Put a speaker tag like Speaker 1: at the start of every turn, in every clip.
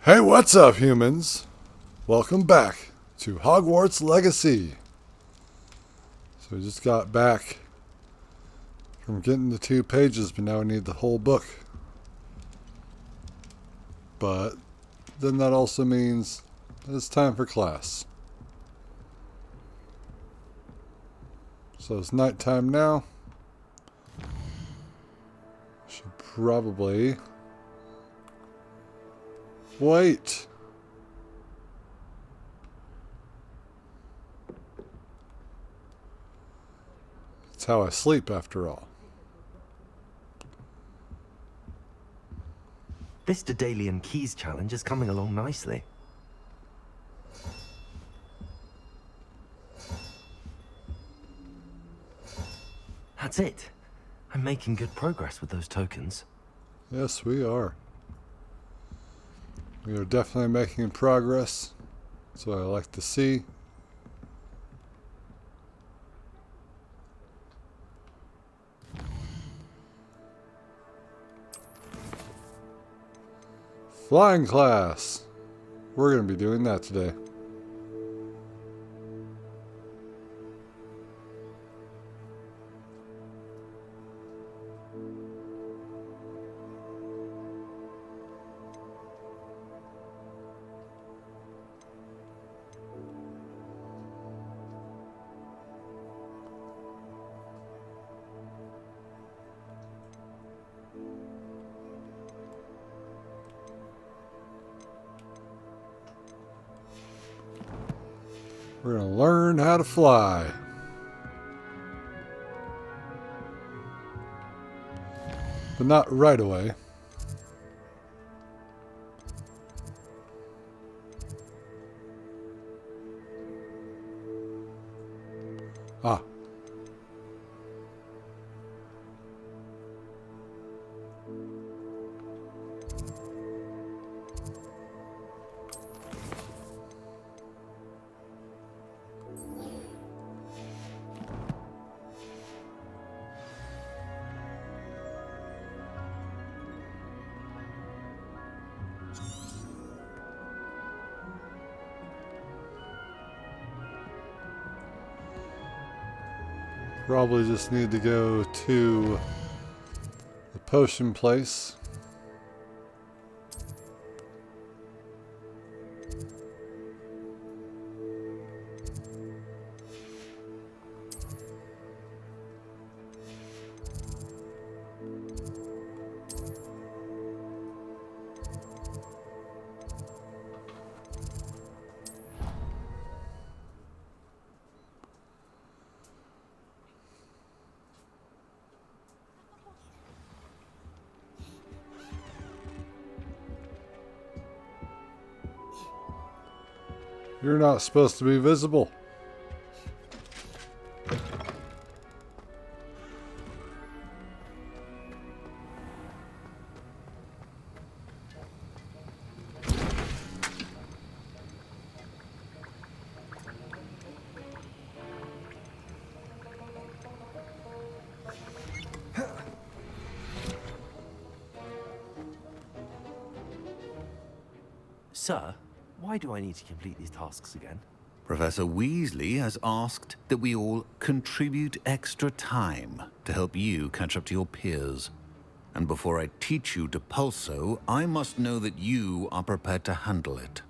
Speaker 1: Hey, what's up, humans? Welcome back to Hogwarts Legacy. So we just got back from getting the 2 pages, but now we need the whole book. But then that also means it's time for class. So it's nighttime now. Should probably wait. It's how I sleep, after all.
Speaker 2: This Daedalian Keys challenge is coming along nicely. That's it. I'm making good progress with those tokens.
Speaker 1: Yes, we are. We are definitely making progress. That's what I like to see. Flying class. We're going to be doing that today. We're going to learn how to fly. But not right away. Ah. Probably just need to go to the potion place. You're not supposed to be visible.
Speaker 2: Sir, why do I need to complete these tasks again?
Speaker 3: Professor Weasley has asked that we all contribute extra time to help you catch up to your peers. And before I teach you Depulso, I must know that you are prepared to handle it.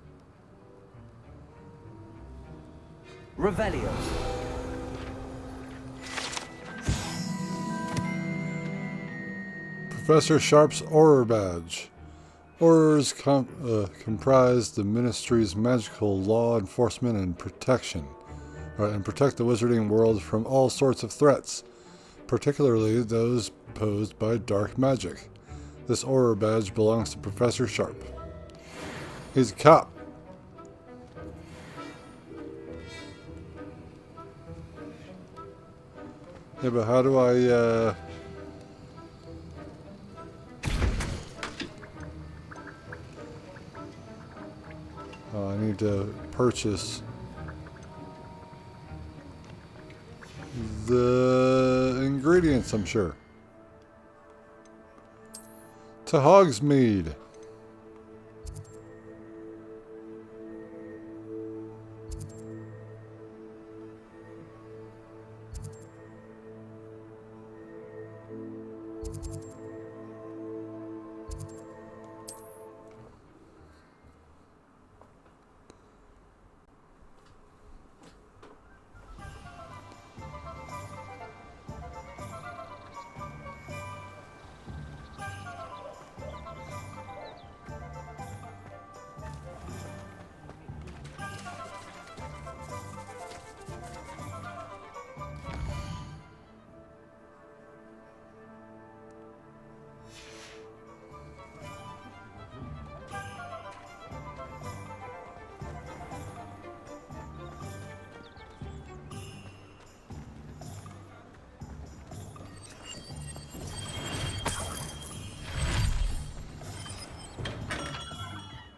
Speaker 2: Revelio.
Speaker 1: Professor Sharp's Auror Badge. Aurors comprise the Ministry's magical law enforcement and protection, and protect the wizarding world from all sorts of threats, particularly those posed by dark magic. This Auror Badge belongs to Professor Sharp. He's a cop. Yeah, but how do I, I need to purchase the ingredients, I'm sure. To Hogsmeade.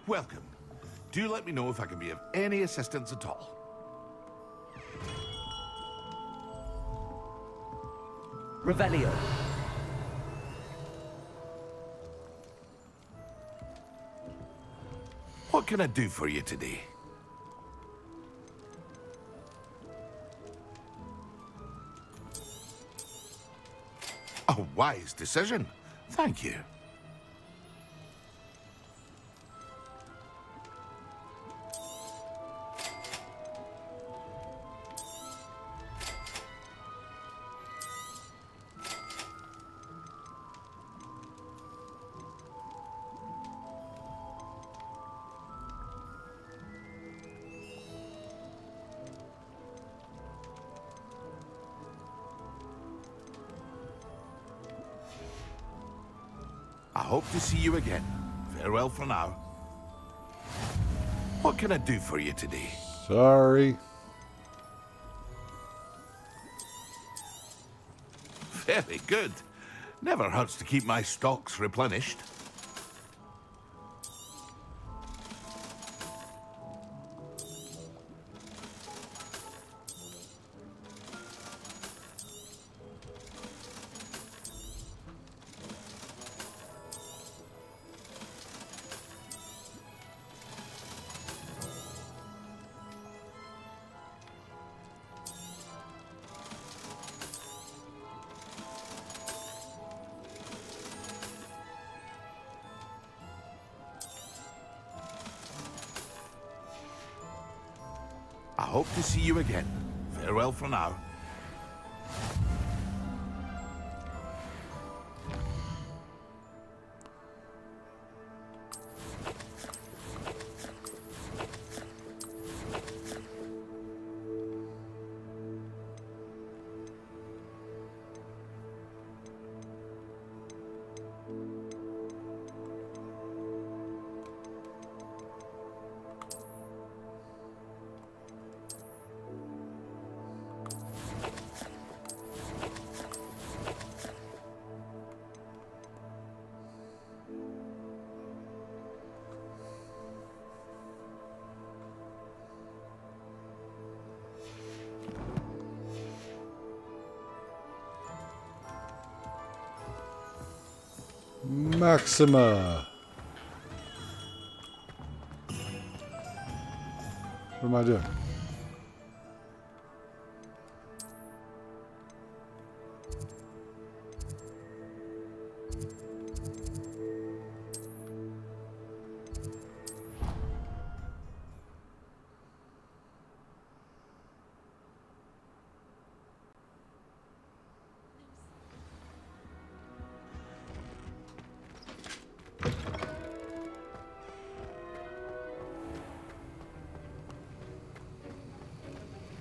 Speaker 4: Welcome. Do let me know if I can be of any assistance at all.
Speaker 2: Revelio.
Speaker 4: What can I do for you today? A wise decision. Thank you. I hope to see you again. Farewell for now. What can I do for you today?
Speaker 1: Sorry.
Speaker 4: Very good. Never hurts to keep my stocks replenished. I hope to see you again. Farewell for now.
Speaker 1: Maxima. What am I doing?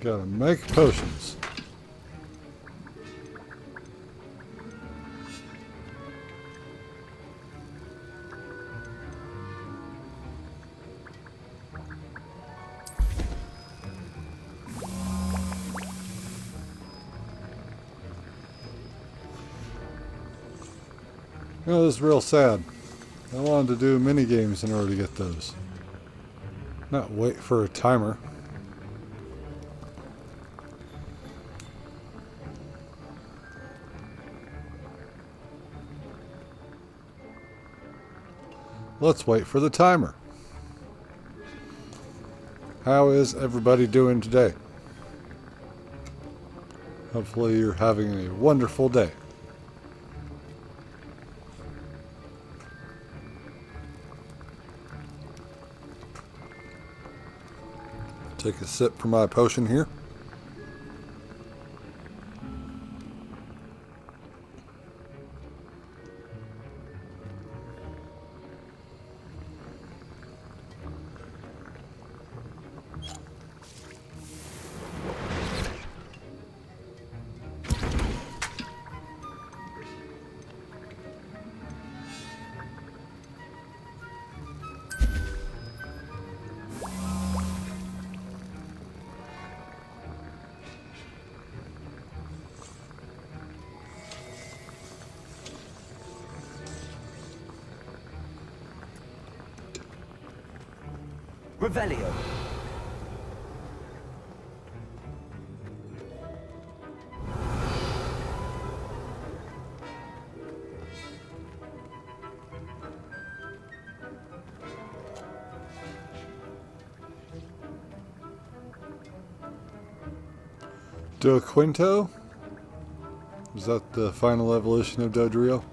Speaker 1: Gotta make potions. You know, this is real sad. I wanted to do mini games in order to get those. Not wait for a timer. Let's wait for the timer. How is everybody doing today? Hopefully you're having a wonderful day. Take a sip from my potion here.
Speaker 2: Revelio.
Speaker 1: Do Quinto? Is that the final evolution of Dodrio?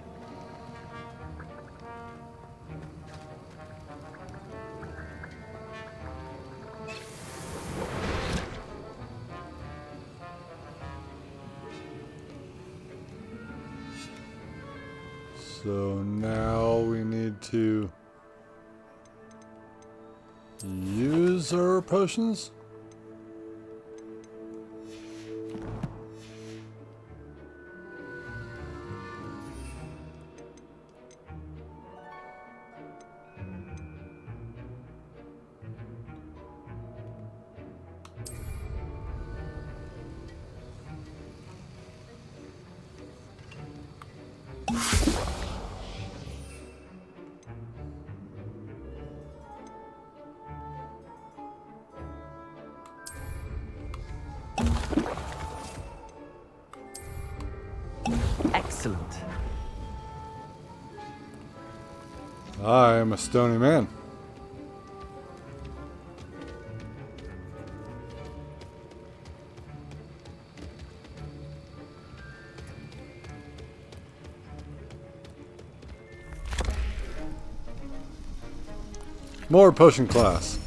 Speaker 1: So now we need to use our potions?
Speaker 2: Excellent.
Speaker 1: I am a stony man. More potion class.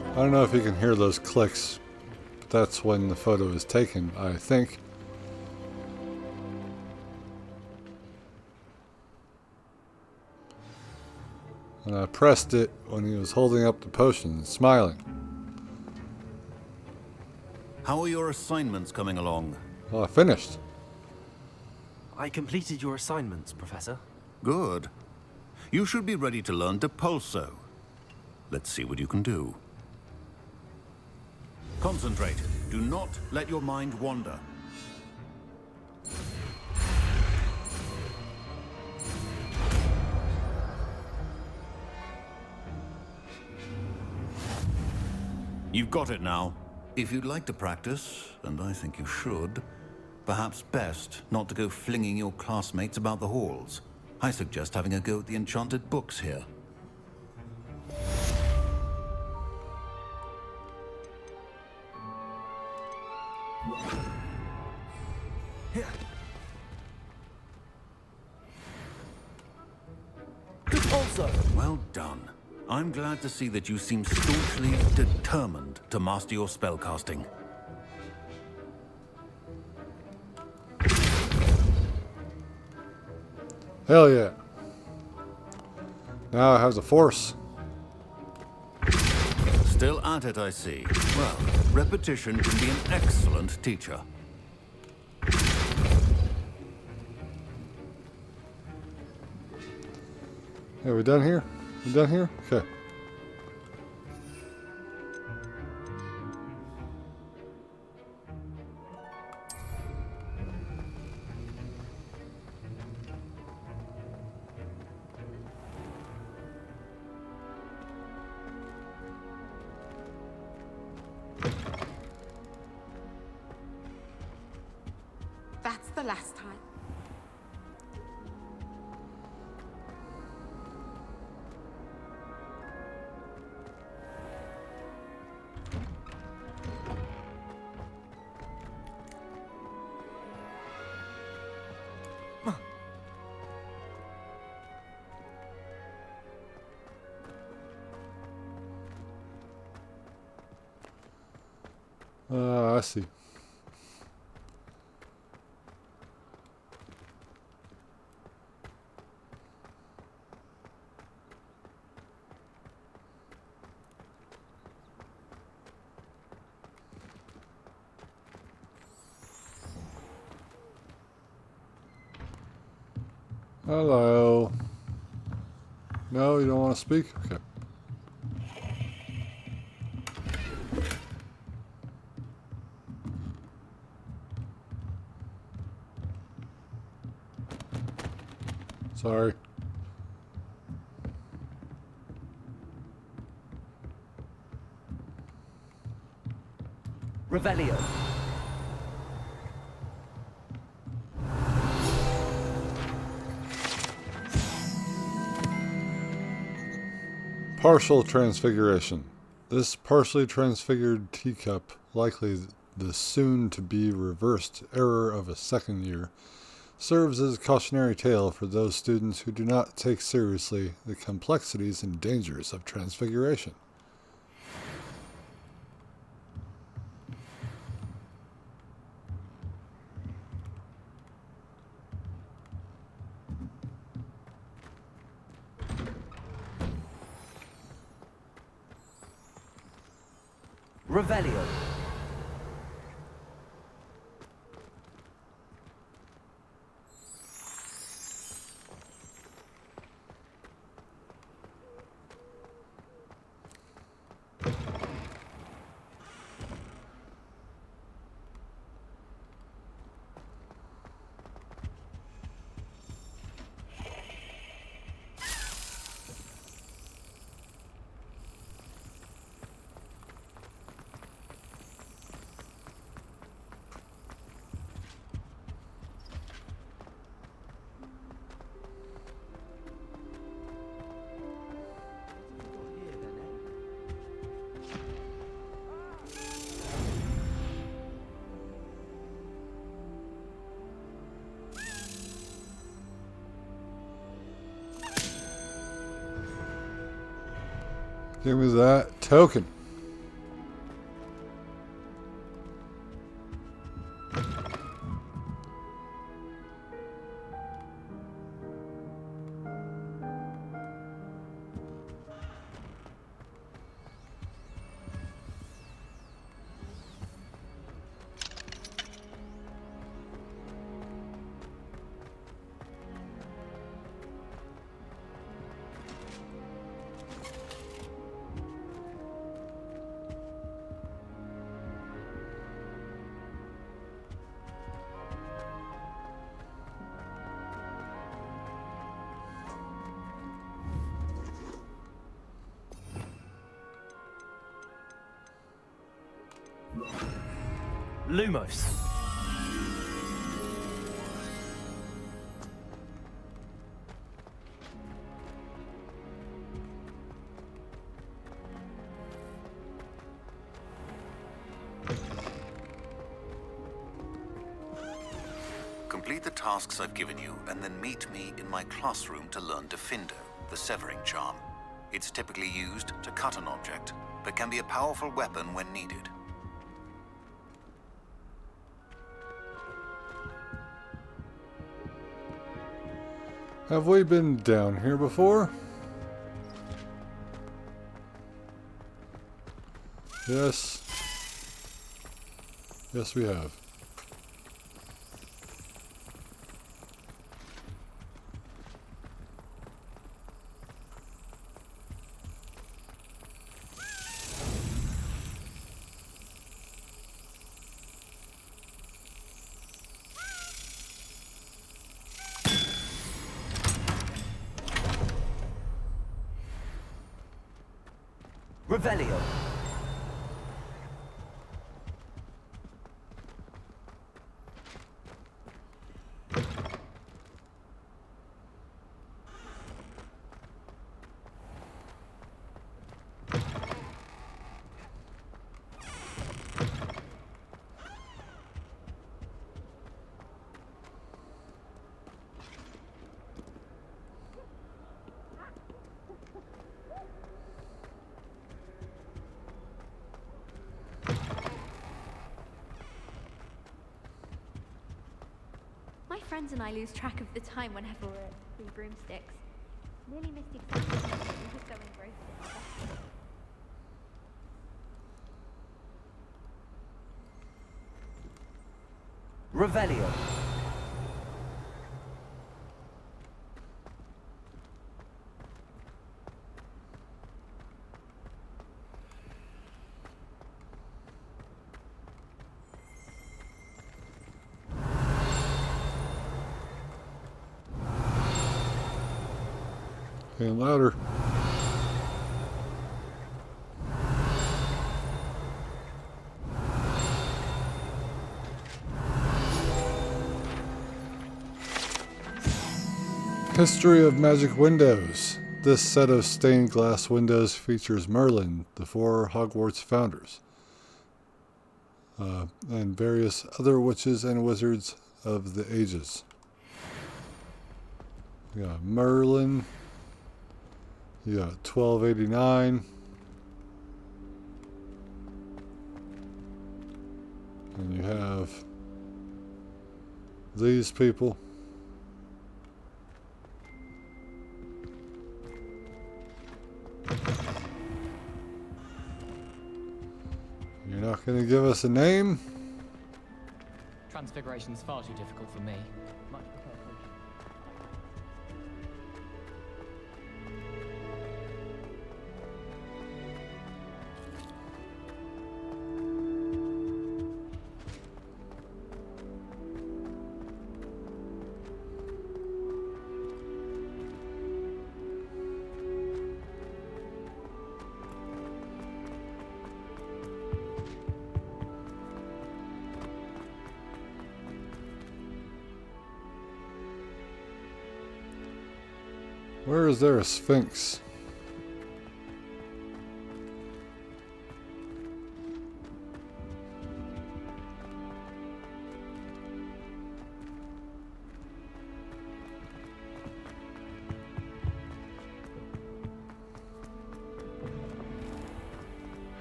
Speaker 1: I don't know if you can hear those clicks, but that's when the photo is taken, I think. And I pressed it when he was holding up the potion, smiling.
Speaker 3: How are your assignments coming along?
Speaker 1: Well, I finished.
Speaker 2: I completed your assignments, Professor.
Speaker 3: Good. You should be ready to learn Depulso. Let's see what you can do. Concentrate. Do not let your mind wander. You've got it now. If you'd like to practice, and I think you should, perhaps best not to go flinging your classmates about the halls. I suggest having a go at the enchanted books here.
Speaker 2: Also,
Speaker 3: Well done. I'm glad to see that you seem staunchly determined to master your spellcasting.
Speaker 1: Hell yeah. Now it has a force.
Speaker 3: Still at it, I see. Well, repetition can be an excellent teacher.
Speaker 1: Hey, we done here? We done here? Okay.
Speaker 5: That's the last time.
Speaker 1: I see. Hello. No, you don't want to speak? Okay. Sorry.
Speaker 2: Revelio.
Speaker 1: Partial transfiguration. This partially transfigured teacup, likely the soon-to-be reversed error of a second year, serves as a cautionary tale for those students who do not take seriously the complexities and dangers of transfiguration.
Speaker 2: Revelio.
Speaker 1: Give me that token.
Speaker 2: Lumos.
Speaker 3: Complete the tasks I've given you, and then meet me in my classroom to learn Defindo, the severing charm. It's typically used to cut an object, but can be a powerful weapon when needed.
Speaker 1: Have we been down here before? Yes. Yes, we have.
Speaker 2: Revelio.
Speaker 6: My friends and I lose track of the time whenever we're at Three Broomsticks. Nearly missed exams because we were so engrossed in our lessons.
Speaker 2: Revelio.
Speaker 1: And louder. History of magic windows. This set of stained glass windows features Merlin, the 4 Hogwarts founders, and various other witches and wizards of the ages. You got Merlin. You got 1289. And you have these people. You're not going to give us a name?
Speaker 7: Transfiguration's far too difficult for me. Much prefer potion.
Speaker 1: Where is there a sphinx?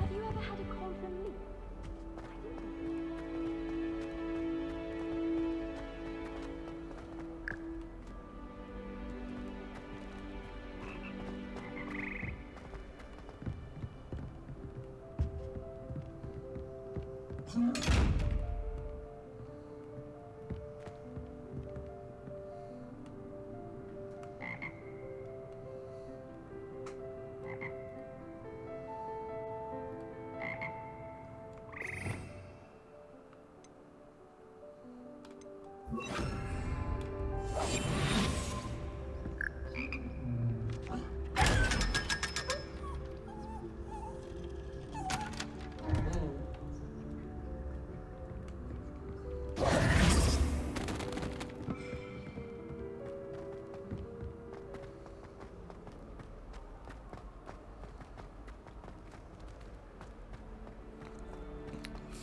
Speaker 6: Have you ever had a call from me?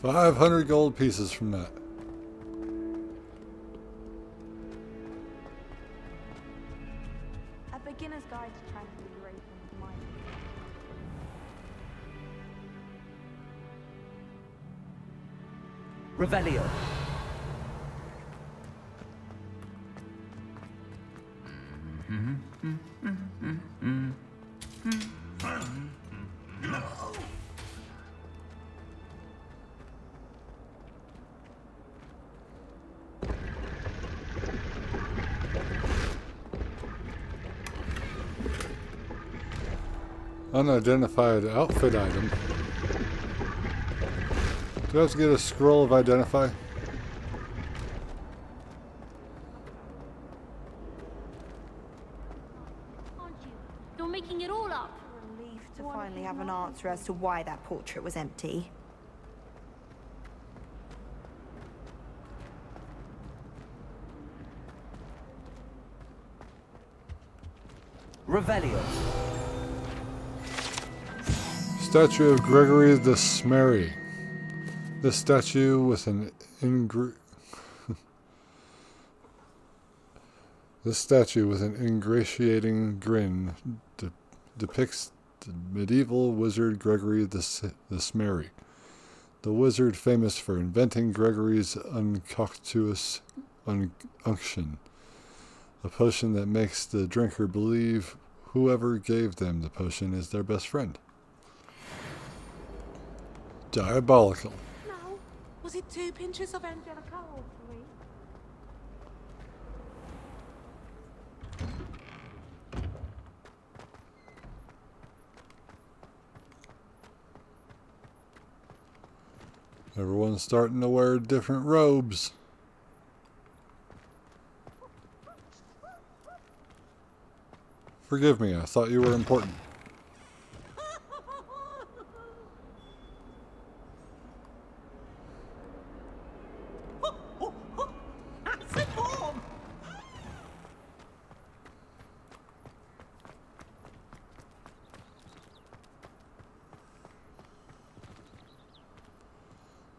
Speaker 1: $500 gold pieces from that.
Speaker 5: A beginner's guide to transfiguration is mine.
Speaker 7: Revelio.
Speaker 1: Unidentified outfit item. Do I have to get a scroll of identify?
Speaker 6: Aren't you? You're making it all up.
Speaker 5: Relieved to finally have an answer as to why that portrait was empty.
Speaker 7: Revelio.
Speaker 1: Statue of Gregory the Smerry. This statue with an This statue with an ingratiating grin depicts the medieval wizard Gregory the Smerry, the wizard famous for inventing Gregory's unctuous unction, a potion that makes the drinker believe whoever gave them the potion is their best friend. Diabolical.
Speaker 5: No. Was it 2 pinches of Angelica or 3?
Speaker 1: Everyone's starting to wear different robes. Forgive me, I thought you were important.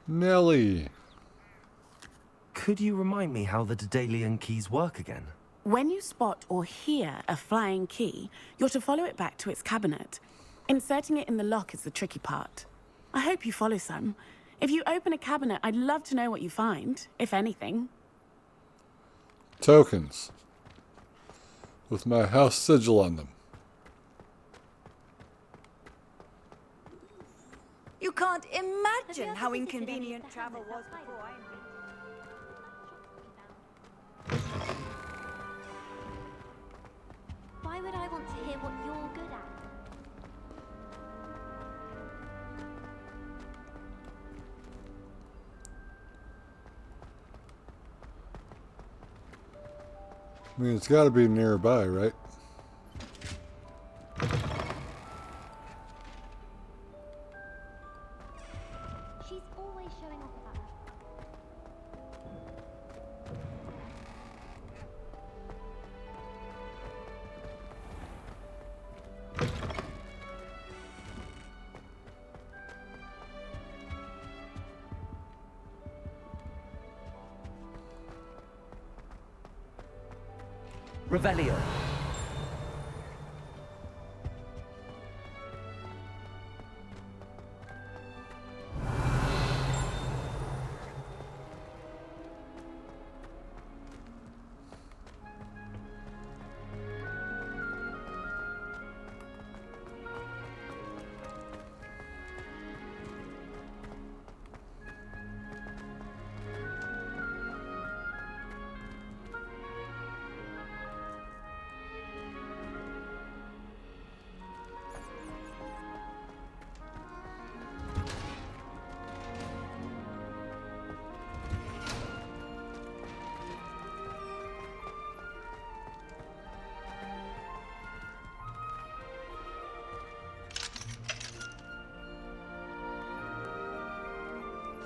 Speaker 1: Nelly.
Speaker 2: Could you remind me how the Daedalian keys work again?
Speaker 8: When you spot or hear a flying key, you're to follow it back to its cabinet. Inserting it in the lock is the tricky part. I hope you follow some. If you open a cabinet, I'd love to know what you find, if anything.
Speaker 1: Tokens. With my house sigil on them.
Speaker 5: You can't
Speaker 6: Have you
Speaker 5: imagine
Speaker 6: ever
Speaker 5: how
Speaker 6: visited any of
Speaker 5: inconvenient
Speaker 6: the
Speaker 5: travel
Speaker 6: hamlets
Speaker 5: was
Speaker 6: outside
Speaker 5: before
Speaker 6: of
Speaker 5: I
Speaker 6: England? Why would I want to hear what you're good at?
Speaker 1: I mean, it's got to be nearby, right?
Speaker 6: She's always showing off about her.
Speaker 2: Revelio.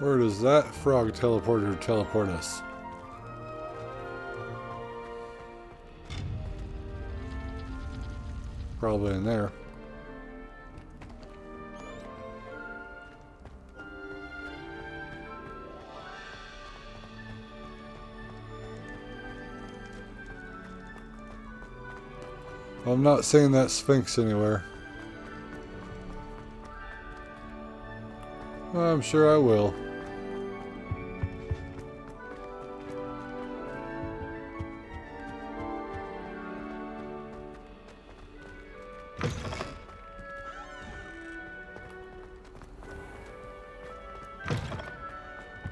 Speaker 1: Where does that frog teleporter teleport us? Probably in there. I'm not seeing that Sphinx anywhere. I'm sure I will.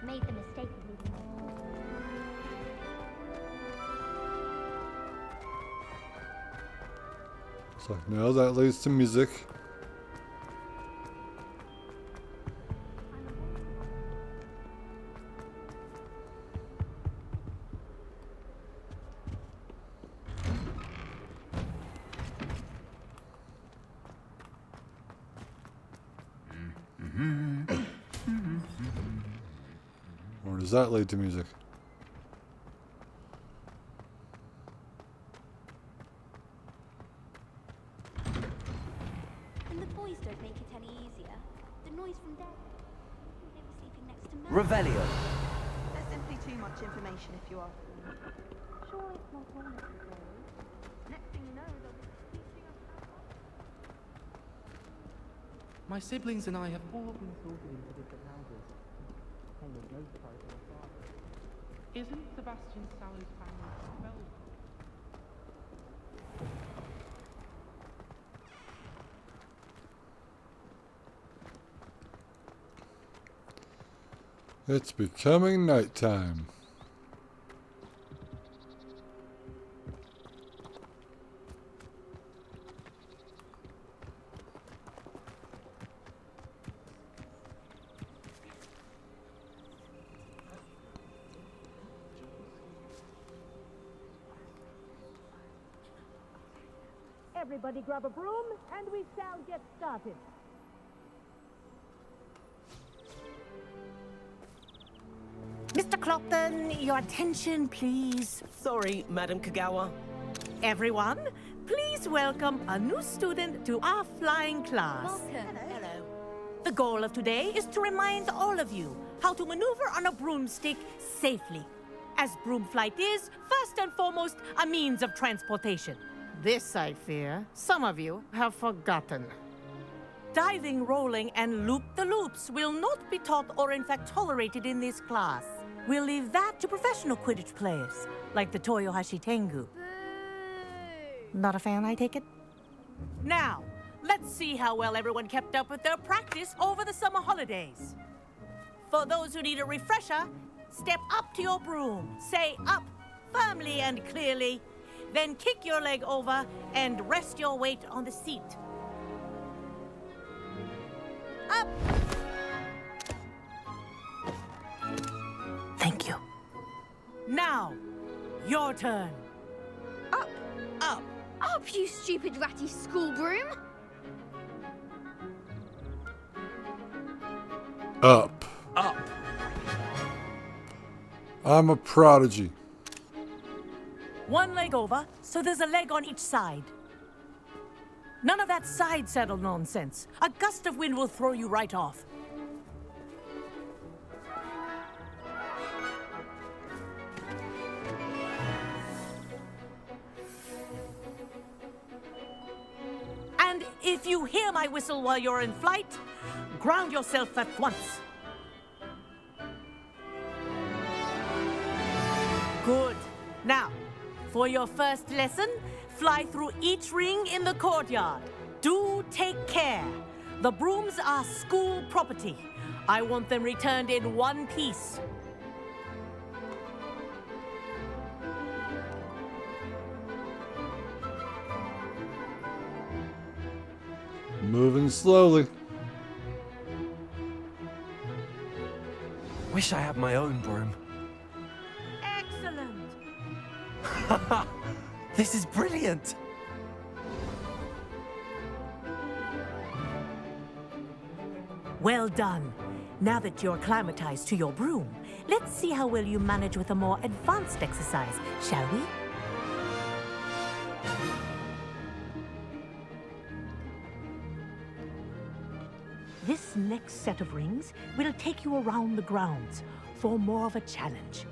Speaker 6: Made the mistake of leaving her.
Speaker 1: So no, that leads to music. Or does that lead to music?
Speaker 6: And the boys don't make it any easier. The noise from there. They were sleeping next to Mel.
Speaker 2: Revelio.
Speaker 5: There's simply too much information if you ask me.
Speaker 6: Sure, it's not all necessary.
Speaker 5: Next thing you know, they'll be teaching us how to...
Speaker 7: My siblings and I have all been sorted into different houses. Only notified our father. Isn't Sebastian Sally's family spelled?
Speaker 1: It's becoming nighttime.
Speaker 9: Everybody grab a broom, and we shall get started. Mr. Clopton, your attention, please.
Speaker 10: Sorry, Madam Kagawa.
Speaker 9: Everyone, please welcome a new student to our flying class.
Speaker 6: Welcome.
Speaker 9: Hello. The goal of today is to remind all of you how to maneuver on a broomstick safely, as broom flight is, first and foremost, a means of transportation. This, I fear, some of you have forgotten. Diving, rolling, and loop-the-loops will not be taught or in fact tolerated in this class. We'll leave that to professional Quidditch players, like the Toyohashi Tengu. Not a fan, I take it? Now, let's see how well everyone kept up with their practice over the summer holidays. For those who need a refresher, step up to your broom, say up firmly and clearly, then kick your leg over and rest your weight on the seat. Up! Thank you. Now, your turn.
Speaker 6: Up.
Speaker 10: Up.
Speaker 6: Up, you stupid ratty school broom.
Speaker 1: Up.
Speaker 10: Up.
Speaker 1: I'm a prodigy.
Speaker 9: One leg over, so there's a leg on each side. None of that side saddle nonsense. A gust of wind will throw you right off. And if you hear my whistle while you're in flight, ground yourself at once. Good. Now, for your first lesson, fly through each ring in the courtyard. Do take care. The brooms are school property. I want them returned in one piece.
Speaker 1: Moving slowly.
Speaker 2: Wish I had my own broom.
Speaker 9: Excellent.
Speaker 2: This is brilliant.
Speaker 9: Well done. Now that you're acclimatized to your broom, let's see how well you manage with a more advanced exercise, shall we? This next set of rings will take you around the grounds for more of a challenge.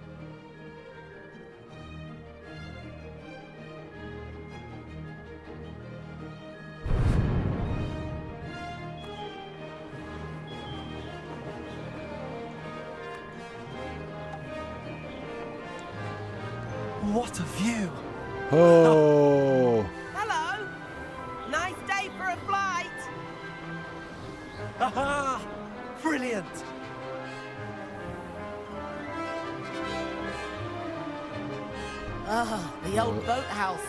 Speaker 2: What a view.
Speaker 1: Oh.
Speaker 10: Hello. Nice day for a flight.
Speaker 2: Aha! Brilliant.
Speaker 10: Ah, the old boathouse.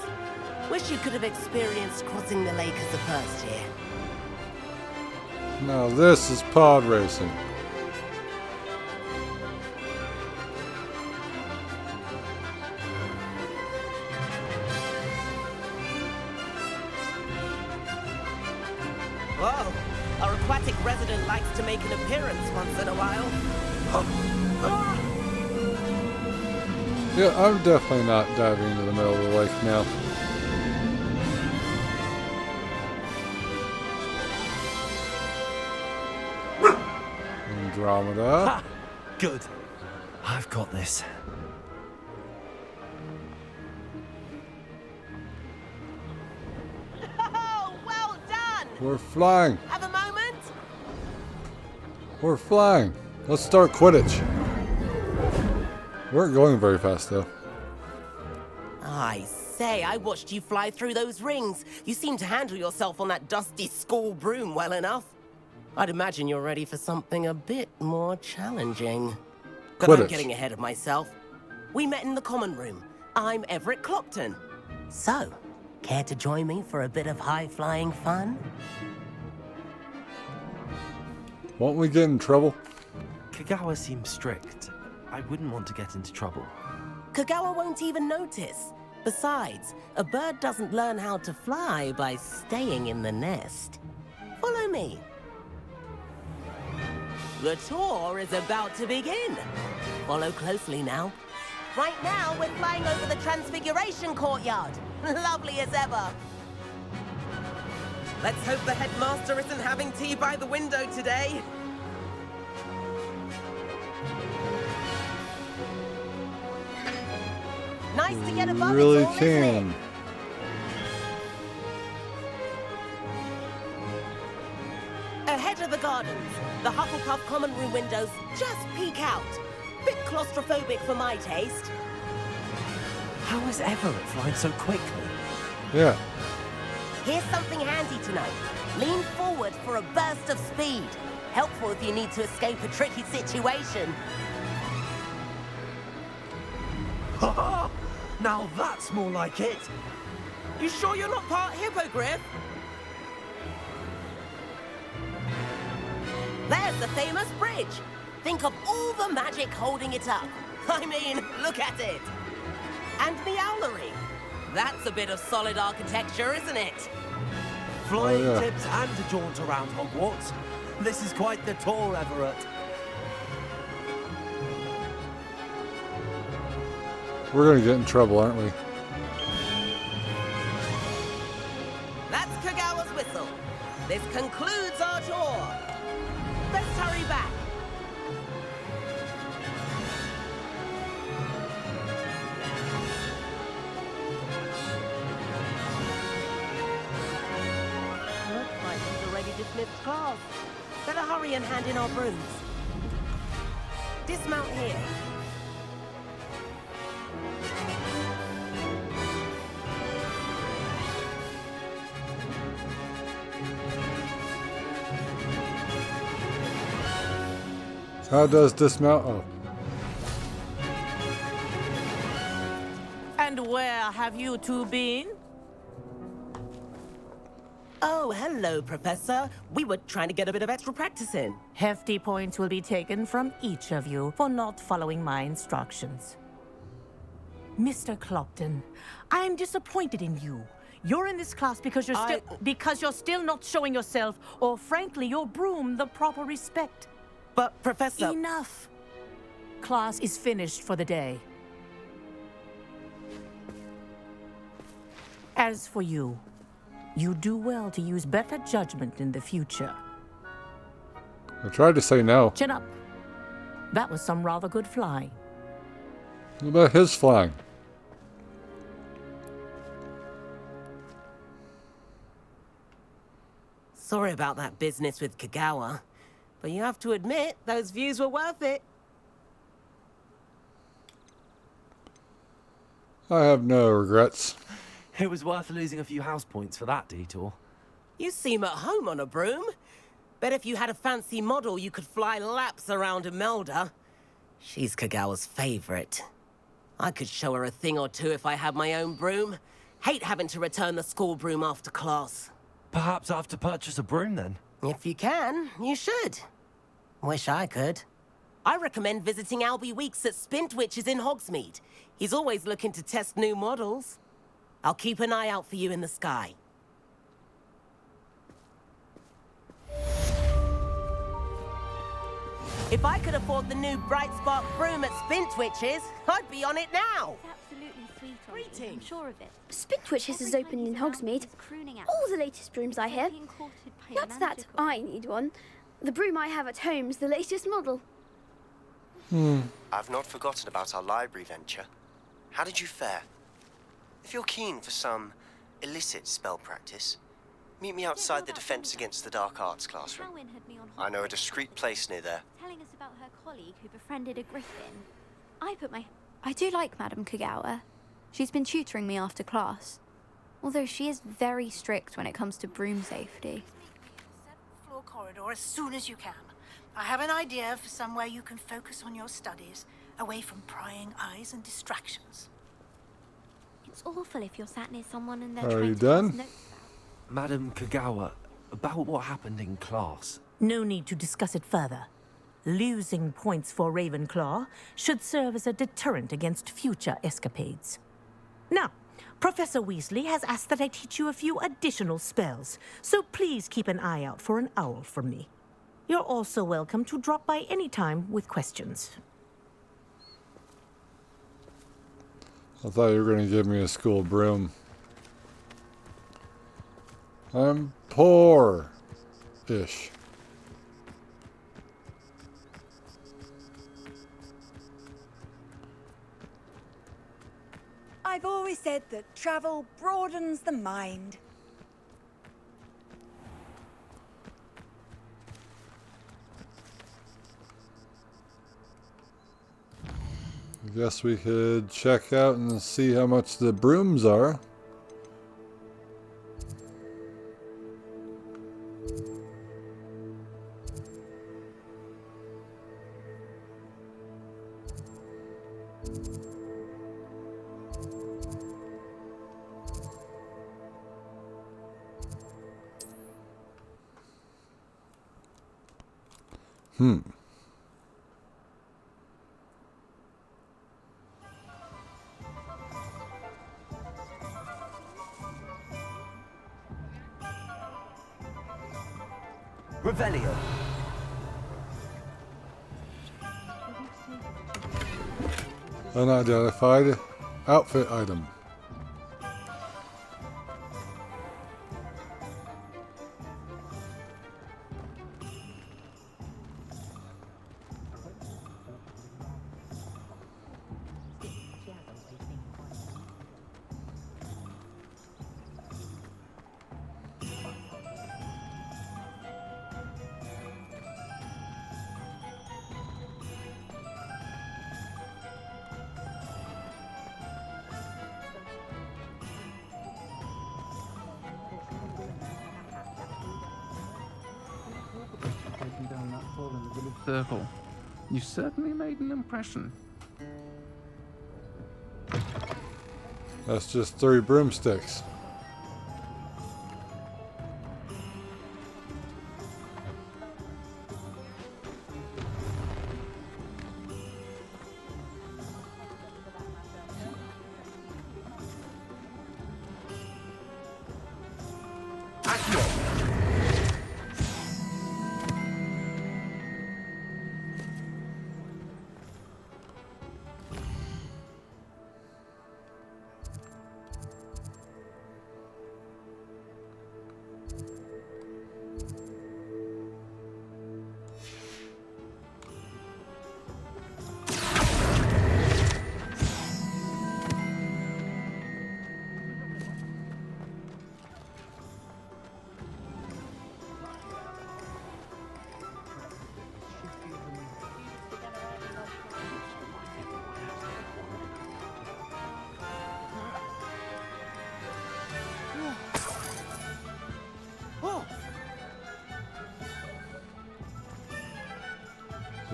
Speaker 10: Wish you could have experienced crossing the lake as a first year.
Speaker 1: Now this is pod racing.
Speaker 10: Whoa, our aquatic resident likes to make an appearance once in a while.
Speaker 1: Yeah, I'm definitely not diving into the middle of the lake now. Andromeda.
Speaker 2: Ha! Good. I've got this.
Speaker 10: Oh, well done!
Speaker 1: We're flying.
Speaker 10: Have a moment?
Speaker 1: We're flying. Let's start Quidditch. We weren't going very fast though.
Speaker 10: I say, I watched you fly through those rings. You seem to handle yourself on that dusty school broom well enough. I'd imagine you're ready for something a bit more challenging. But I'm
Speaker 1: Quidditch.
Speaker 10: getting ahead of myself. We met in the common room. I'm Everett Clopton. So, care to join me for a bit of high-flying fun?
Speaker 1: Won't we get in trouble?
Speaker 2: Kagawa seems strict. I wouldn't want to get into trouble.
Speaker 10: Kagawa won't even notice. Besides, a bird doesn't learn how to fly by staying in the nest. Follow me. The tour is about to begin. Follow closely now. Right now, we're flying over the Transfiguration Courtyard. Lovely as ever. Let's hope the headmaster isn't having tea by the window today. Nice to get above
Speaker 1: Really
Speaker 10: it all, isn't
Speaker 1: can.
Speaker 10: it? Ahead of the gardens, the Hufflepuff common room windows just peek out. Bit claustrophobic for my taste.
Speaker 2: How is Everett flying so quickly?
Speaker 1: Yeah.
Speaker 10: Here's something handy to know. Lean forward for a burst of speed. Helpful if you need to escape a tricky situation.
Speaker 2: Now that's more like it.
Speaker 10: You sure you're not part hippogriff? There's the famous bridge. Think of all the magic holding it up. I mean, look at it. And the owlery. That's a bit of solid architecture, isn't it?
Speaker 2: Flying
Speaker 1: yeah.
Speaker 2: tips and a jaunt around Hogwarts. This is quite the tour, Everett.
Speaker 1: We're gonna get in trouble, aren't we?
Speaker 10: That's Kagawa's whistle. This concludes our tour. Let's hurry back. Looks like we've already dismissed class. Better hurry and hand in our brooms. Dismount here.
Speaker 1: How does dismount? Oh,
Speaker 9: And where have you two been?
Speaker 10: Oh, hello, Professor. We were trying to get a bit of extra practice in.
Speaker 9: Hefty points will be taken from each of you for not following my instructions. Mr. Clopton, I'm disappointed in you. You're in this class because you're still not showing yourself, or frankly, your broom the proper respect.
Speaker 10: But, Professor...
Speaker 9: Enough. Class is finished for the day. As for you, you do well to use better judgment in the future.
Speaker 1: I tried to say no.
Speaker 9: Chin up. That was some rather good flying.
Speaker 1: What about his flying?
Speaker 10: Sorry about that business with Kagawa, but you have to admit, those views were worth it.
Speaker 1: I have no regrets.
Speaker 2: It was worth losing a few house points for that detour.
Speaker 10: You seem at home on a broom. Bet if you had a fancy model, you could fly laps around Imelda. She's Kagawa's favorite. I could show her a thing or two if I had my own broom. Hate having to return the school broom after class.
Speaker 2: Perhaps I have to purchase a broom then.
Speaker 10: If you can, you should. Wish I could. I recommend visiting Albie Weeks at Spintwitches in Hogsmeade. He's always looking to test new models. I'll keep an eye out for you in the sky. If I could afford the new Bright Spark broom at Spintwitches, I'd be on it now.
Speaker 6: It's absolutely sweet of you. I'm
Speaker 10: Greetings.
Speaker 6: sure of it.
Speaker 11: Spintwitches is opened in Hogsmeade.
Speaker 6: Crooning out.
Speaker 11: All the latest brooms I hear.
Speaker 6: Being courted by a
Speaker 11: That's that.
Speaker 6: magical-
Speaker 11: I need one. The broom I have at home's the latest model.
Speaker 12: I've not forgotten about our library venture. How did you fare? If you're keen for some illicit spell practice, meet me outside the Defense Against the Dark Arts classroom.
Speaker 6: Cowan had me on
Speaker 12: I know a discreet place near there.
Speaker 6: telling us about her colleague who befriended a griffin. I do like Madame Kagawa. She's been tutoring me after class. Although she is very strict when it comes to broom safety.
Speaker 13: Seventh floor corridor as soon as you can. I have an idea for somewhere you can focus on your studies, away from prying eyes and distractions.
Speaker 6: It's awful if you're sat near someone and they're
Speaker 1: Are
Speaker 6: trying
Speaker 1: you
Speaker 6: to
Speaker 1: done?
Speaker 6: pass notes out.
Speaker 2: Madam Kagawa, about what happened in class.
Speaker 9: No need to discuss it further. Losing points for Ravenclaw should serve as a deterrent against future escapades. Now, Professor Weasley has asked that I teach you a few additional spells, so please keep an eye out for an owl from me. You're also welcome to drop by any time with questions.
Speaker 1: I thought you were going to give me a school broom. I'm poor-ish.
Speaker 14: I've always said that travel broadens the mind.
Speaker 1: I guess we could check out and see how much the brooms are.
Speaker 2: Revelio.
Speaker 1: Unidentified outfit item.
Speaker 7: Taking down that hole in the village circle. You certainly made an impression.
Speaker 1: That's just 3 broomsticks.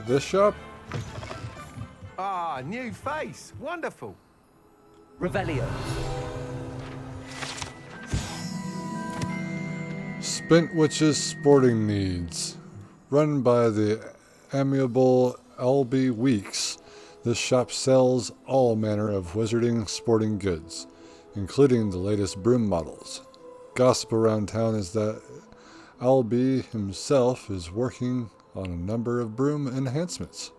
Speaker 1: This shop?
Speaker 15: Ah, new face. Wonderful.
Speaker 2: Revelio.
Speaker 1: Spintwitch's Sporting Needs. Run by the amiable Albie Weeks, this shop sells all manner of wizarding sporting goods, including the latest broom models. Gossip around town is that Albie himself is working on a number of broom enhancements.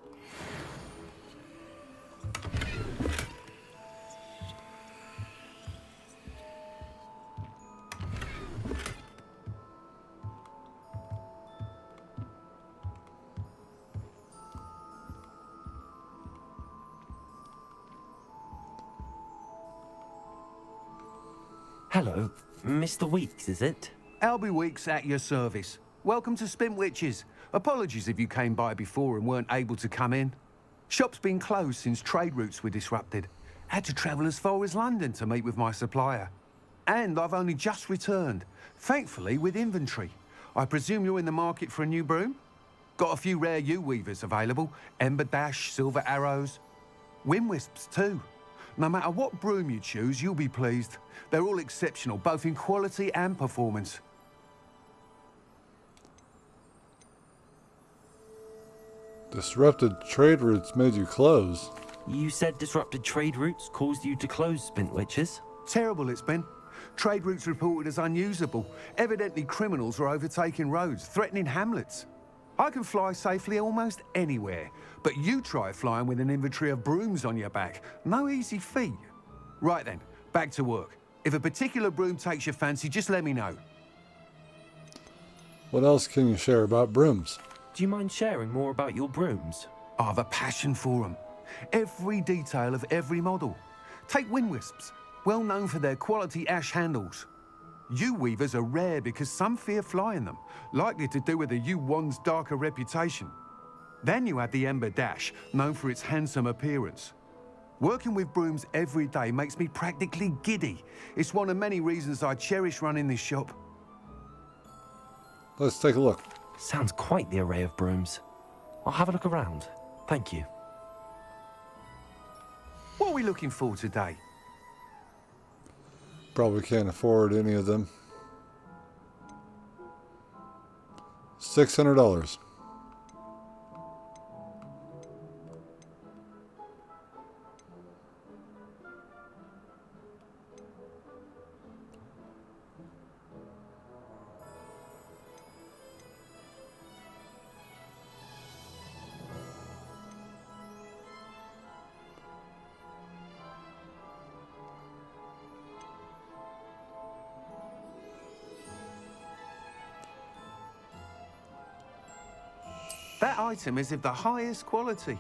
Speaker 2: Hello, Mr. Weeks, is it?
Speaker 15: Albie Weeks at your service. Welcome to Spintwitches. Apologies if you came by before and weren't able to come in. Shop's been closed since trade routes were disrupted. Had to travel as far as London to meet with my supplier. And I've only just returned, thankfully with inventory. I presume you're in the market for a new broom? Got a few rare U-weavers available. Ember Dash, Silver Arrows. Wind Wisps too. No matter what broom you choose, you'll be pleased. They're all exceptional, both in quality and performance.
Speaker 1: Disrupted trade routes made you close.
Speaker 2: You said disrupted trade routes caused you to close Spintwitches?
Speaker 15: Terrible it's been. Trade routes reported as unusable. Evidently criminals are overtaking roads, threatening hamlets. I can fly safely almost anywhere, but you try flying with an inventory of brooms on your back. No easy feat. Right then, back to work. If a particular broom takes your fancy, just let me know.
Speaker 1: What else can you share about brooms?
Speaker 2: Do you mind sharing more about your brooms?
Speaker 15: I have a passion for them. Every detail of every model. Take wind wisps, well known for their quality ash handles. Yew weavers are rare because some fear flying them, likely to do with the yew wand's darker reputation. Then you have the Ember Dash, known for its handsome appearance. Working with brooms every day makes me practically giddy. It's one of many reasons I cherish running this shop.
Speaker 1: Let's take a look.
Speaker 2: Sounds quite the array of brooms. I'll have a look around. Thank you.
Speaker 15: What are we looking for today?
Speaker 1: Probably can't afford any of them. $600.
Speaker 15: That item is of the highest quality.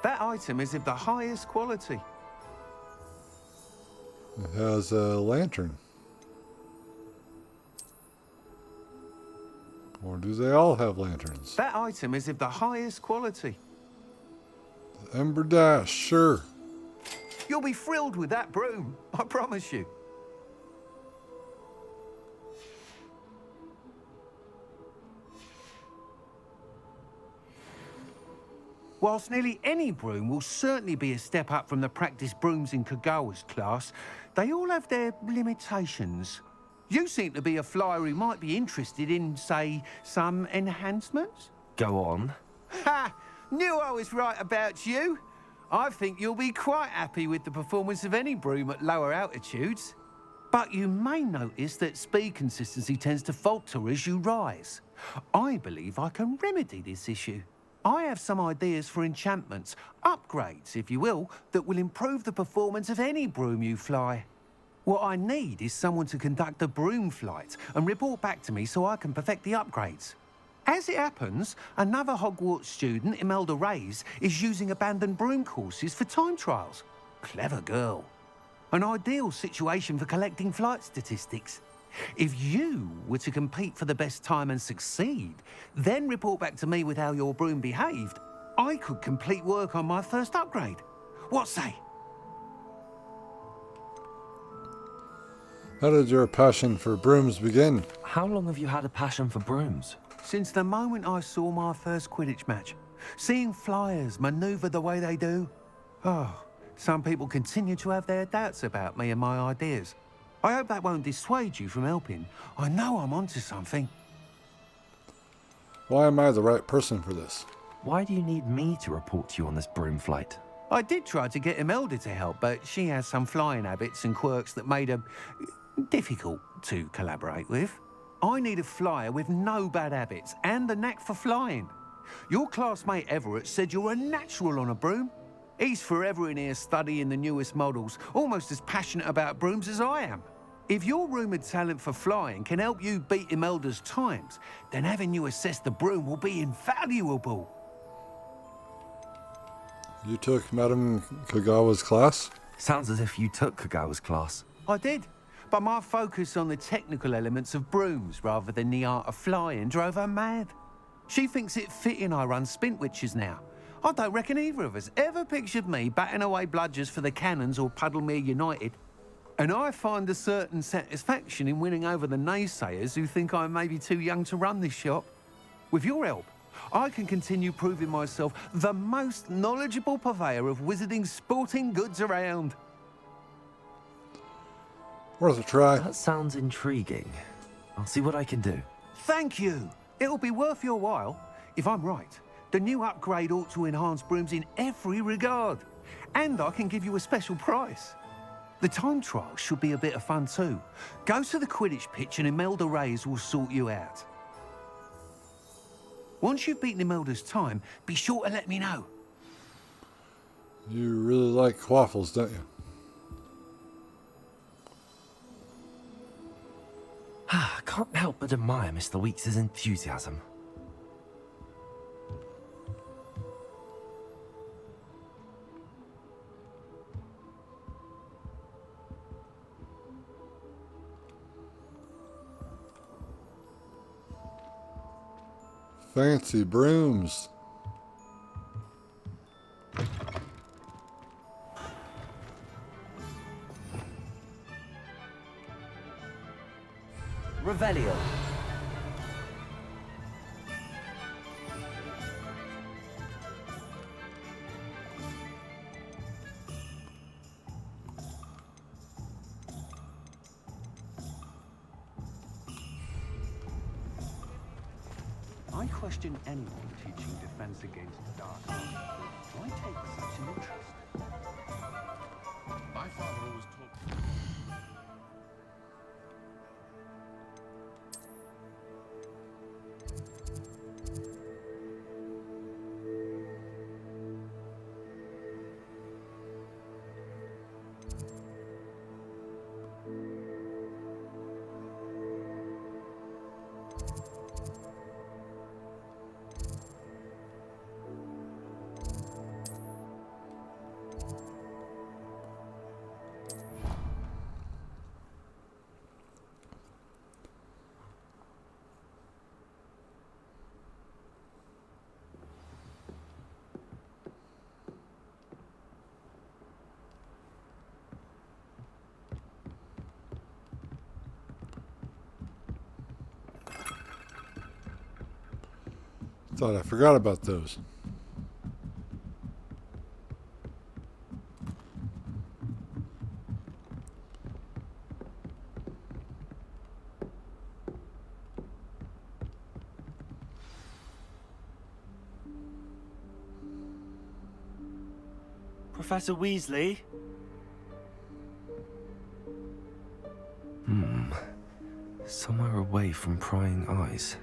Speaker 15: That item is of the highest quality.
Speaker 1: It has a lantern. Or do they all have lanterns?
Speaker 15: That item is of the highest quality.
Speaker 1: Ember Dash, sure.
Speaker 15: You'll be thrilled with that broom, I promise you. Whilst nearly any broom will certainly be a step up from the practice brooms in Kagawa's class, they all have their limitations. You seem to be a flyer who might be interested in, say, some enhancements?
Speaker 2: Go on.
Speaker 15: Ha! Knew I was right about you. I think you'll be quite happy with the performance of any broom at lower altitudes. But you may notice that speed consistency tends to falter as you rise. I believe I can remedy this issue. I have some ideas for enchantments, upgrades, if you will, that will improve the performance of any broom you fly. What I need is someone to conduct a broom flight and report back to me so I can perfect the upgrades. As it happens, another Hogwarts student, Imelda Reyes, is using abandoned broom courses for time trials. Clever girl. An ideal situation for collecting flight statistics. If you were to compete for the best time and succeed, then report back to me with how your broom behaved, I could complete work on my first upgrade. What say?
Speaker 1: How did your passion for brooms begin?
Speaker 2: How long have you had a passion for brooms?
Speaker 15: Since the moment I saw my first Quidditch match. Seeing flyers manoeuvre the way they do. Oh, some people continue to have their doubts about me and my ideas. I hope that won't dissuade you from helping. I know I'm onto something.
Speaker 1: Why am I the right person for this?
Speaker 2: Why do you need me to report to you on this broom flight?
Speaker 15: I did try to get Imelda to help, but she has some flying habits and quirks that made her difficult to collaborate with. I need a flyer with no bad habits and the knack for flying. Your classmate Everett said you're a natural on a broom. He's forever in here studying the newest models, almost as passionate about brooms as I am. If your rumoured talent for flying can help you beat Imelda's times, then having you assess the broom will be invaluable.
Speaker 1: You took Madame Kagawa's class?
Speaker 2: Sounds as if you took Kagawa's class.
Speaker 15: I did, but my focus on the technical elements of brooms rather than the art of flying drove her mad. She thinks it fitting I run Spintwitches now. I don't reckon either of us ever pictured me batting away bludgers for the Cannons or Puddlemere United. And I find a certain satisfaction in winning over the naysayers who think I'm maybe too young to run this shop. With your help, I can continue proving myself the most knowledgeable purveyor of wizarding sporting goods around.
Speaker 1: Worth a try.
Speaker 2: That sounds intriguing. I'll see what I can do.
Speaker 15: Thank you. It'll be worth your while. If I'm right, the new upgrade ought to enhance brooms in every regard. And I can give you a special price. The time trial should be a bit of fun too. Go to the Quidditch pitch and Imelda Reyes will sort you out. Once you've beaten Imelda's time, be sure to let me know.
Speaker 1: You really like quaffles, don't you?
Speaker 2: I can't help but admire Mr. Weeks' enthusiasm.
Speaker 1: Fancy brooms.
Speaker 2: Revelio.
Speaker 15: I question anyone teaching defense against the dark arts. Why take such an interest?
Speaker 4: My father always taught.
Speaker 1: Thought I forgot about those.
Speaker 16: Professor Weasley?
Speaker 2: Somewhere away from prying eyes.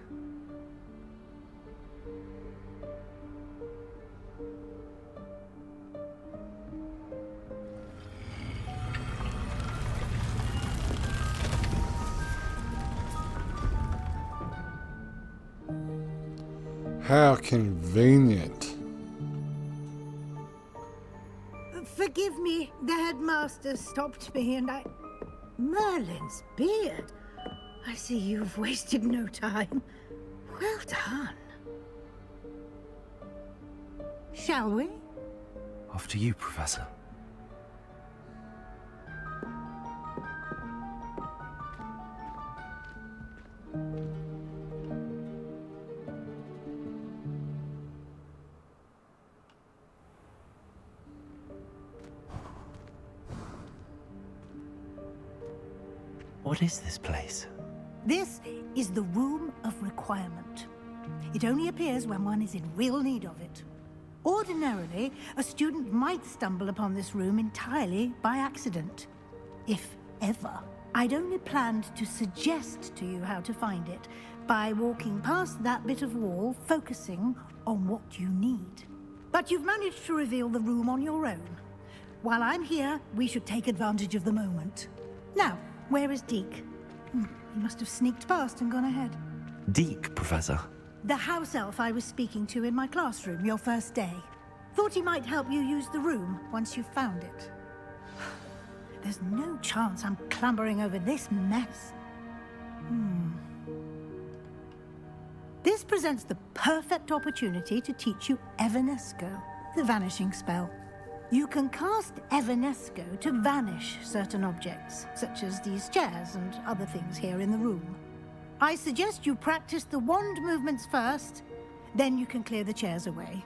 Speaker 1: How convenient.
Speaker 13: Forgive me, the headmaster stopped me and I... Merlin's beard. I see you've wasted no time. Well done. Shall we?
Speaker 2: After you, Professor. What is this place?
Speaker 13: This is the Room of Requirement. It only appears when one is in real need of it. Ordinarily, a student might stumble upon this room entirely by accident. If ever. I'd only planned to suggest to you how to find it by walking past that bit of wall, focusing on what you need. But you've managed to reveal the room on your own. While I'm here, we should take advantage of the moment. Now, where is Deke? He must have sneaked past and gone ahead.
Speaker 2: Deke, Professor.
Speaker 13: The house elf I was speaking to in my classroom your first day. Thought he might help you use the room once you found it. There's no chance I'm clambering over this mess. This presents the perfect opportunity to teach you Evanesco, the vanishing spell. You can cast Evanesco to vanish certain objects, such as these chairs and other things here in the room. I suggest you practice the wand movements first, then you can clear the chairs away.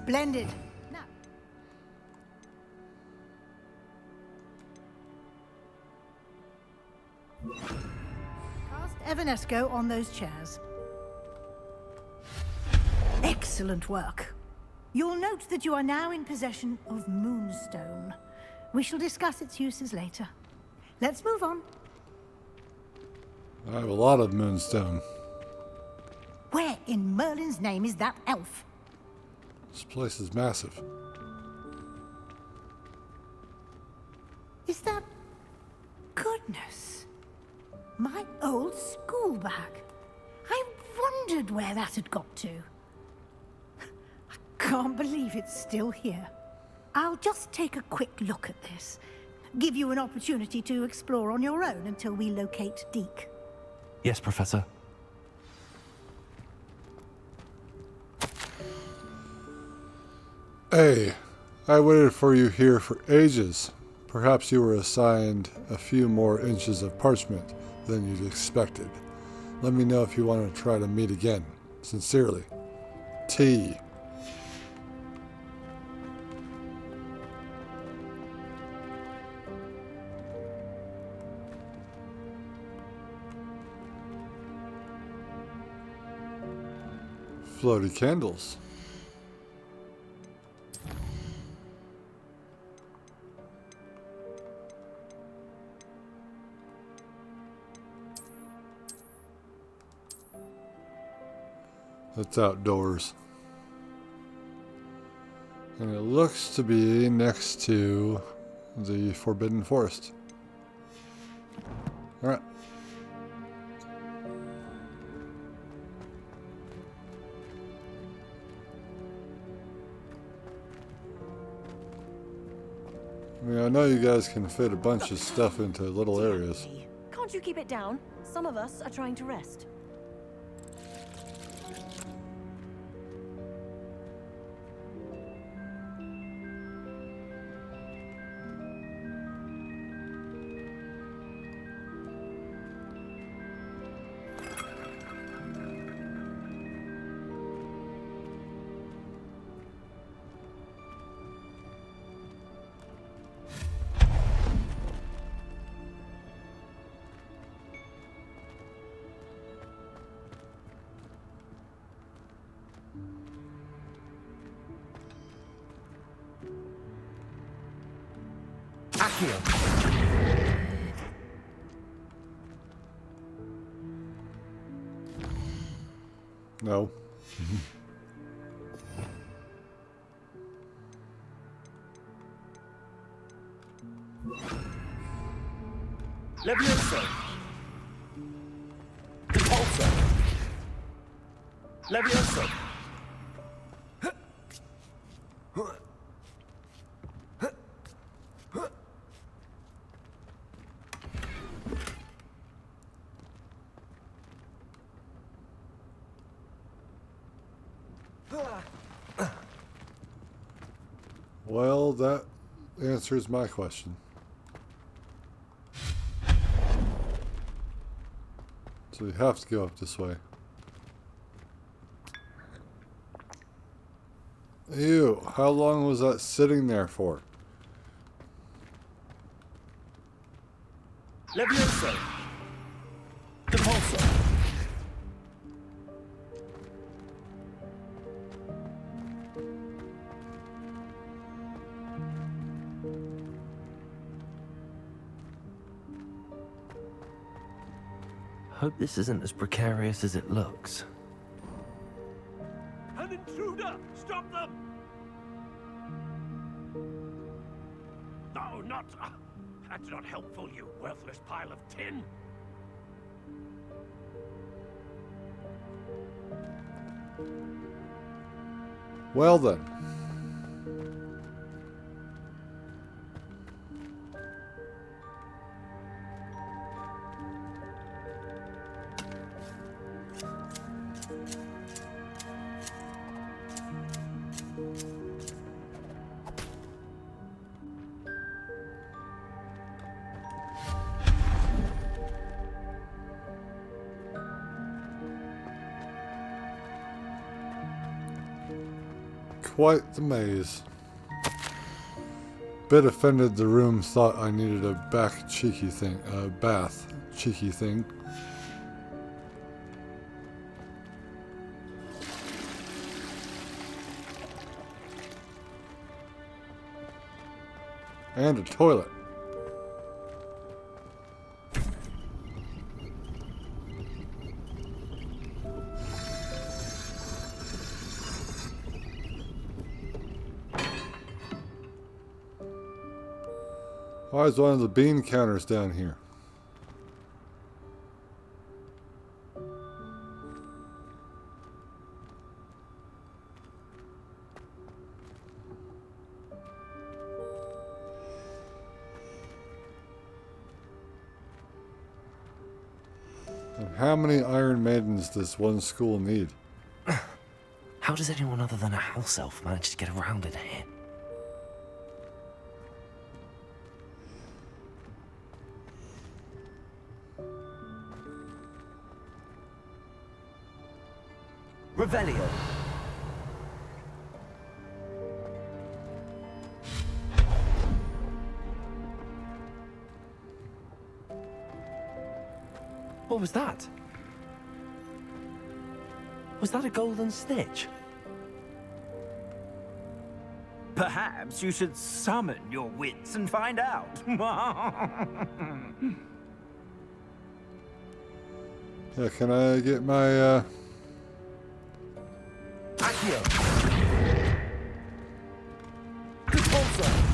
Speaker 13: Splendid. Now, cast Evanesco on those chairs. Excellent work. You'll note that you are now in possession of Moonstone. We shall discuss its uses later. Let's move on.
Speaker 1: I have a lot of Moonstone.
Speaker 13: Where in Merlin's name is that elf?
Speaker 1: This place is massive.
Speaker 13: Is that... Goodness. My old school bag. I wondered where that had got to. I can't believe it's still here. I'll just take a quick look at this. Give you an opportunity to explore on your own until we locate Deke.
Speaker 2: Yes, Professor.
Speaker 1: Hey, I waited for you here for ages. Perhaps you were assigned a few more inches of parchment than you'd expected. Let me know if you want to try to meet again. Sincerely, T. Floaty candles. It's outdoors. And it looks to be next to the Forbidden Forest. Alright. I mean, I know you guys can fit a bunch of stuff into little areas.
Speaker 16: Can't you keep it down? Some of us are trying to rest.
Speaker 1: No.
Speaker 17: Levioso. Repulsor. Levioso.
Speaker 1: Well, that answers my question. So we have to go up this way. Ew, how long was that sitting there for?
Speaker 17: Levioso. Repulsor.
Speaker 2: Hope this isn't as precarious as it looks.
Speaker 17: An intruder! Stop them! No, not... that's not helpful, you worthless pile of tin!
Speaker 1: Well then. quite the maze. Bit offended the room thought I needed a bath cheeky thing. And a toilet. Why is one of the bean counters down here? And how many Iron Maidens does one school need?
Speaker 2: How does anyone other than a house elf manage to get around in here? Revelio. What was that? Was that a golden snitch?
Speaker 17: Perhaps you should summon your wits and find out.
Speaker 1: Yeah, can I get my
Speaker 17: Accio. Repulsor.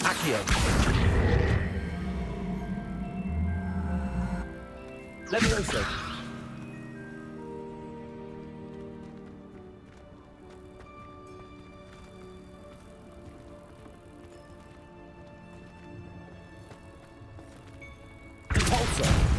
Speaker 17: Accio. Levioso. Repulsor.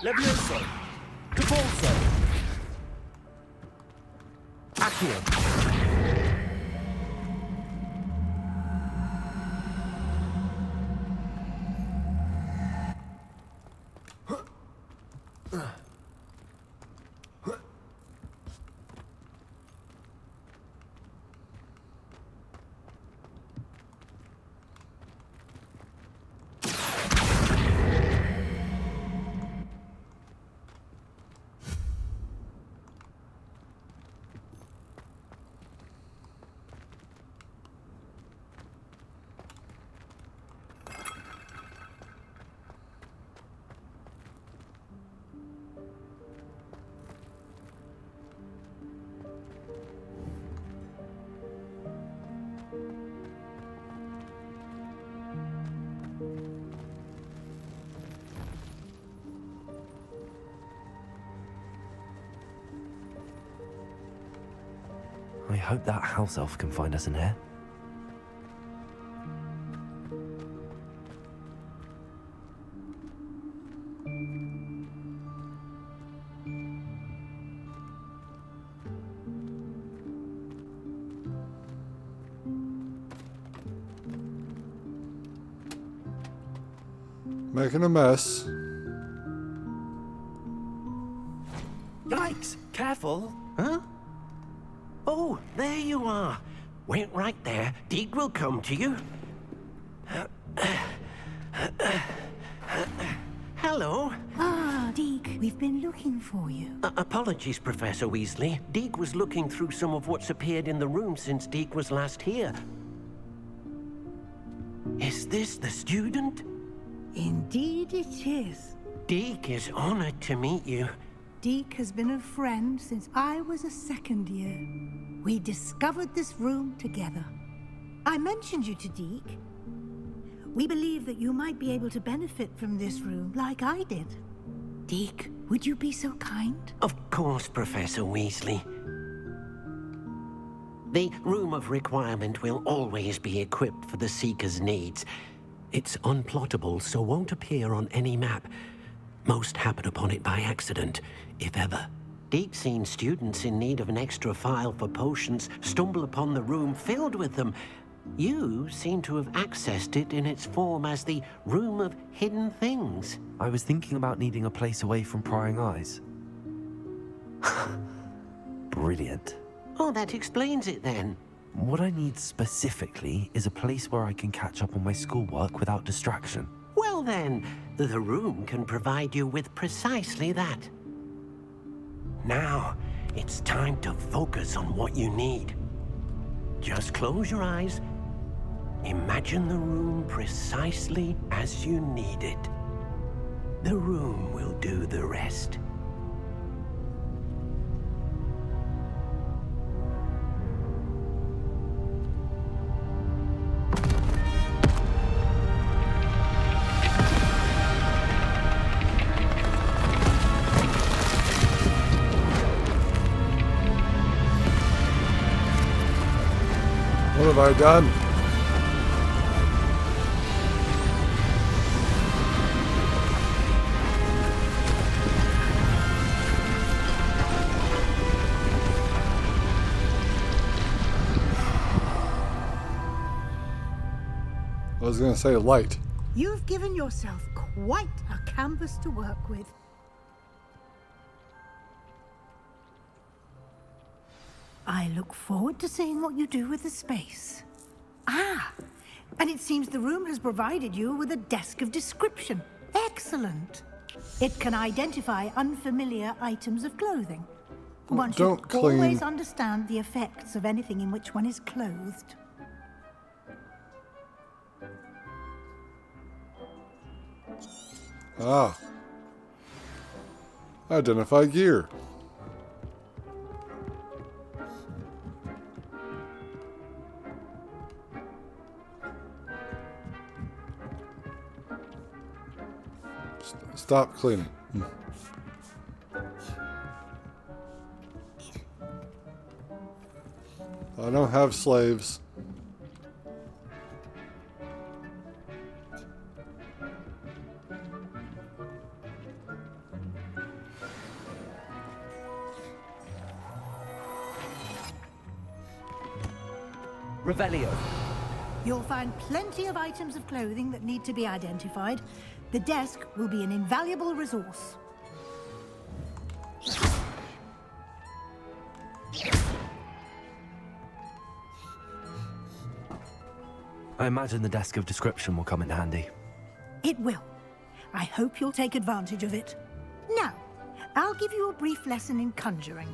Speaker 17: Levioso. Repulsor. Accio.
Speaker 2: I hope that house elf can find us in here.
Speaker 1: making a mess?
Speaker 17: Yikes! Careful! Huh? Oh, there you are. Wait right there. Deed will come to you. Hello.
Speaker 13: Deke, we've been looking for you.
Speaker 17: Apologies, Professor Weasley. Deke was looking through some of what's appeared in the room since Deke was last here. Is this the student?
Speaker 13: Indeed it is.
Speaker 17: Deke is honored to meet you.
Speaker 13: Deke has been a friend since I was a second year. We discovered this room together. I mentioned you to Deke. We believe that you might be able to benefit from this room like I did. Deke, would you be so kind?
Speaker 17: Of course, Professor Weasley. The Room of Requirement will always be equipped for the Seeker's needs. It's unplottable, so won't appear on any map. Most happen upon it by accident, if ever. Deke's seen students in need of an extra file for potions stumble upon the room filled with them. You seem to have accessed it in its form as the Room of Hidden Things.
Speaker 2: I was thinking about needing a place away from prying eyes. Brilliant.
Speaker 17: Oh, that explains it then.
Speaker 2: What I need specifically is a place where I can catch up on my schoolwork without distraction.
Speaker 17: Well then, the room can provide you with precisely that. Now, it's time to focus on what you need. Just close your eyes. Imagine the room precisely as you need it. The room will do the rest.
Speaker 1: What have I done? I was going to say light.
Speaker 13: You've given yourself quite a canvas to work with. I look forward to seeing what you do with the space. Ah, and it seems the room has provided you with a desk of description. Excellent. It can identify unfamiliar items of clothing. One should always understand the effects of anything in which one is clothed.
Speaker 1: Ah. Identify gear. Stop cleaning. I don't have slaves.
Speaker 2: Revelio.
Speaker 13: You'll find plenty of items of clothing that need to be identified. The desk will be an invaluable resource.
Speaker 2: I imagine the desk of description will come in handy.
Speaker 13: It will. I hope you'll take advantage of it. Now, I'll give you a brief lesson in conjuring.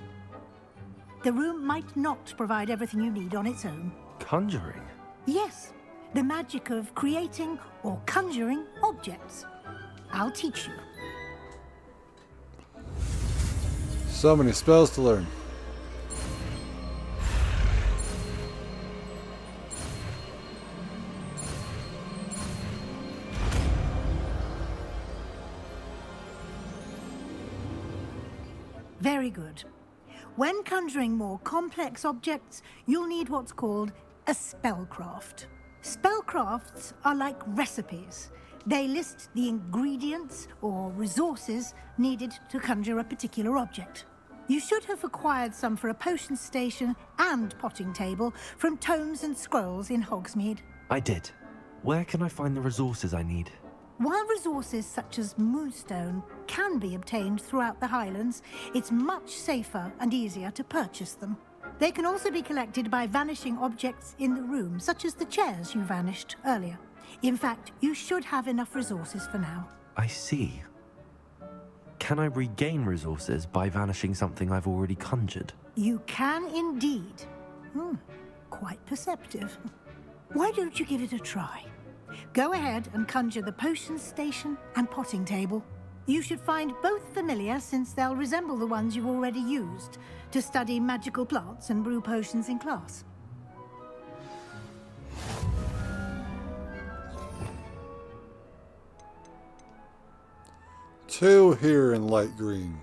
Speaker 13: The room might not provide everything you need on its own.
Speaker 2: Conjuring?
Speaker 13: Yes, the magic of creating or conjuring objects. I'll teach you.
Speaker 1: So many spells to learn.
Speaker 13: Very good. When conjuring more complex objects, you'll need what's called a spellcraft. Spellcrafts are like recipes. They list the ingredients or resources needed to conjure a particular object. You should have acquired some for a potion station and potting table from tomes and scrolls in Hogsmeade.
Speaker 2: I did. Where can I find the resources I need?
Speaker 13: While resources such as moonstone can be obtained throughout the Highlands, it's much safer and easier to purchase them. They can also be collected by vanishing objects in the room, such as the chairs you vanished earlier. In fact, you should have enough resources for now.
Speaker 2: I see. Can I regain resources by vanishing something I've already conjured?
Speaker 13: You can indeed. Quite perceptive. Why don't you give it a try? Go ahead and conjure the potions station and potting table. You should find both familiar since they'll resemble the ones you've already used to study magical plants and brew potions in class.
Speaker 1: Two here in light green.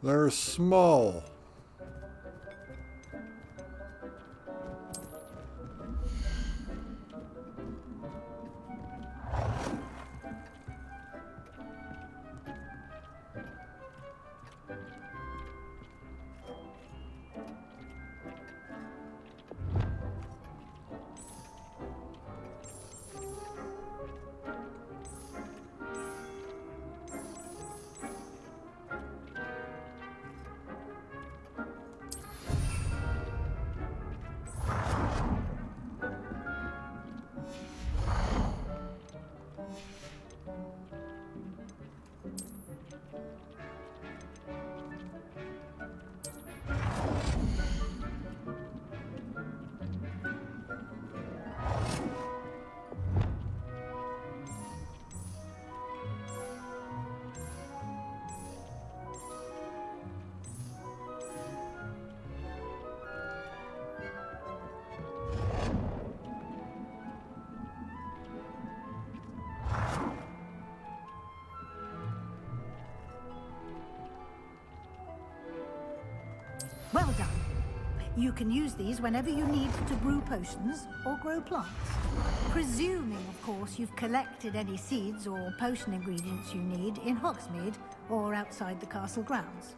Speaker 1: They're small.
Speaker 13: Well done. You can use these whenever you need to brew potions or grow plants. Presuming, of course, you've collected any seeds or potion ingredients you need in Hogsmeade or outside the castle grounds.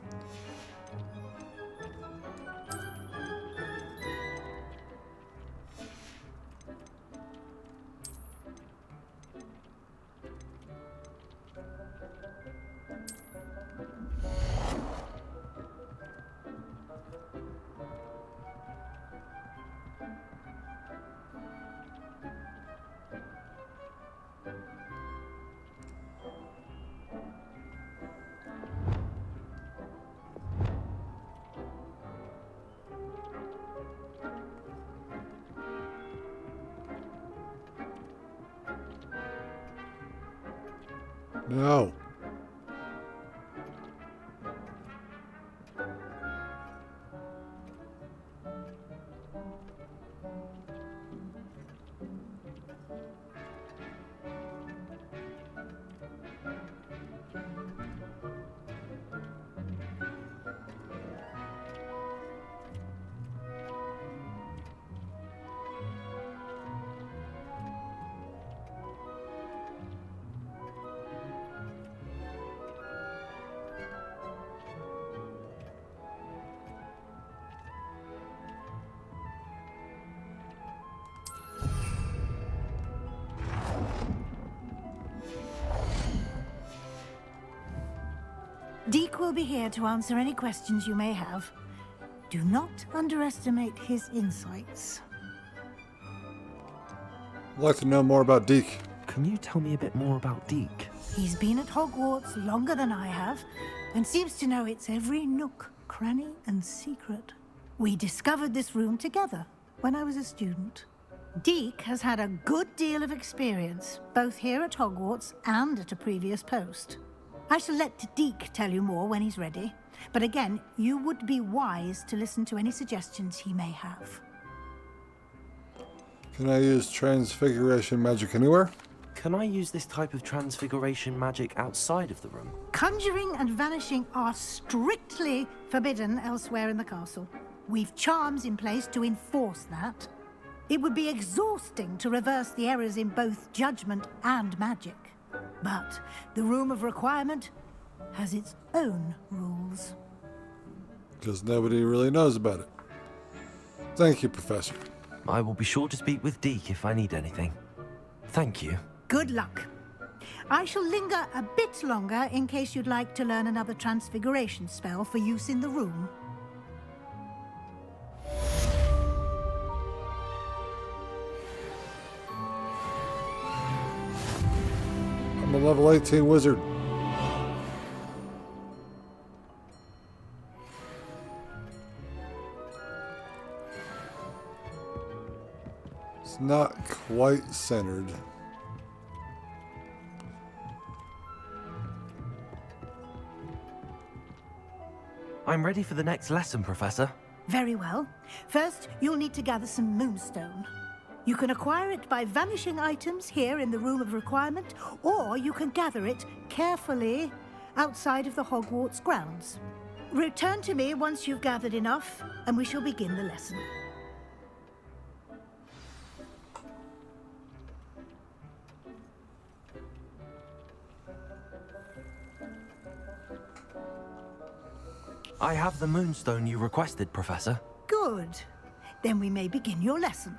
Speaker 13: No. Deke will be here to answer any questions you may have. Do not underestimate his insights.
Speaker 1: I'd like to know more about Deke.
Speaker 2: Can you tell me a bit more about Deke?
Speaker 13: He's been at Hogwarts longer than I have, and seems to know its every nook, cranny, and secret. We discovered this room together when I was a student. Deke has had a good deal of experience, both here at Hogwarts and at a previous post. I shall let Deke tell you more when he's ready, but again, you would be wise to listen to any suggestions he may have.
Speaker 1: Can I use transfiguration magic anywhere?
Speaker 2: Can I use this type of transfiguration magic outside of the room?
Speaker 13: Conjuring and vanishing are strictly forbidden elsewhere in the castle. We've charms in place to enforce that. It would be exhausting to reverse the errors in both judgment and magic. But the Room of Requirement has its own rules.
Speaker 1: Because nobody really knows about it. Thank you, Professor.
Speaker 2: I will be sure to speak with Deke if I need anything. Thank you.
Speaker 13: Good luck. I shall linger a bit longer in case you'd like to learn another transfiguration spell for use in the room.
Speaker 1: I'm a level 18 wizard. It's not quite centered.
Speaker 2: I'm ready for the next lesson, Professor.
Speaker 13: Very well. First, you'll need to gather some moonstone. You can acquire it by vanishing items here in the Room of Requirement, or you can gather it carefully outside of the Hogwarts grounds. Return to me once you've gathered enough, and we shall begin the lesson.
Speaker 2: I have the moonstone you requested, Professor.
Speaker 13: Good. Then we may begin your lesson.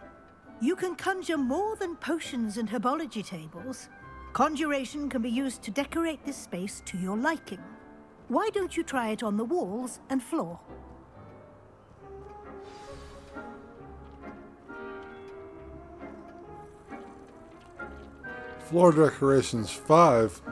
Speaker 13: You can conjure more than potions and herbology tables. Conjuration can be used to decorate this space to your liking. Why don't you try it on the walls and floor?
Speaker 1: Floor decorations 5.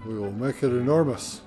Speaker 1: We will make it enormous.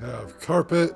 Speaker 1: We have carpet.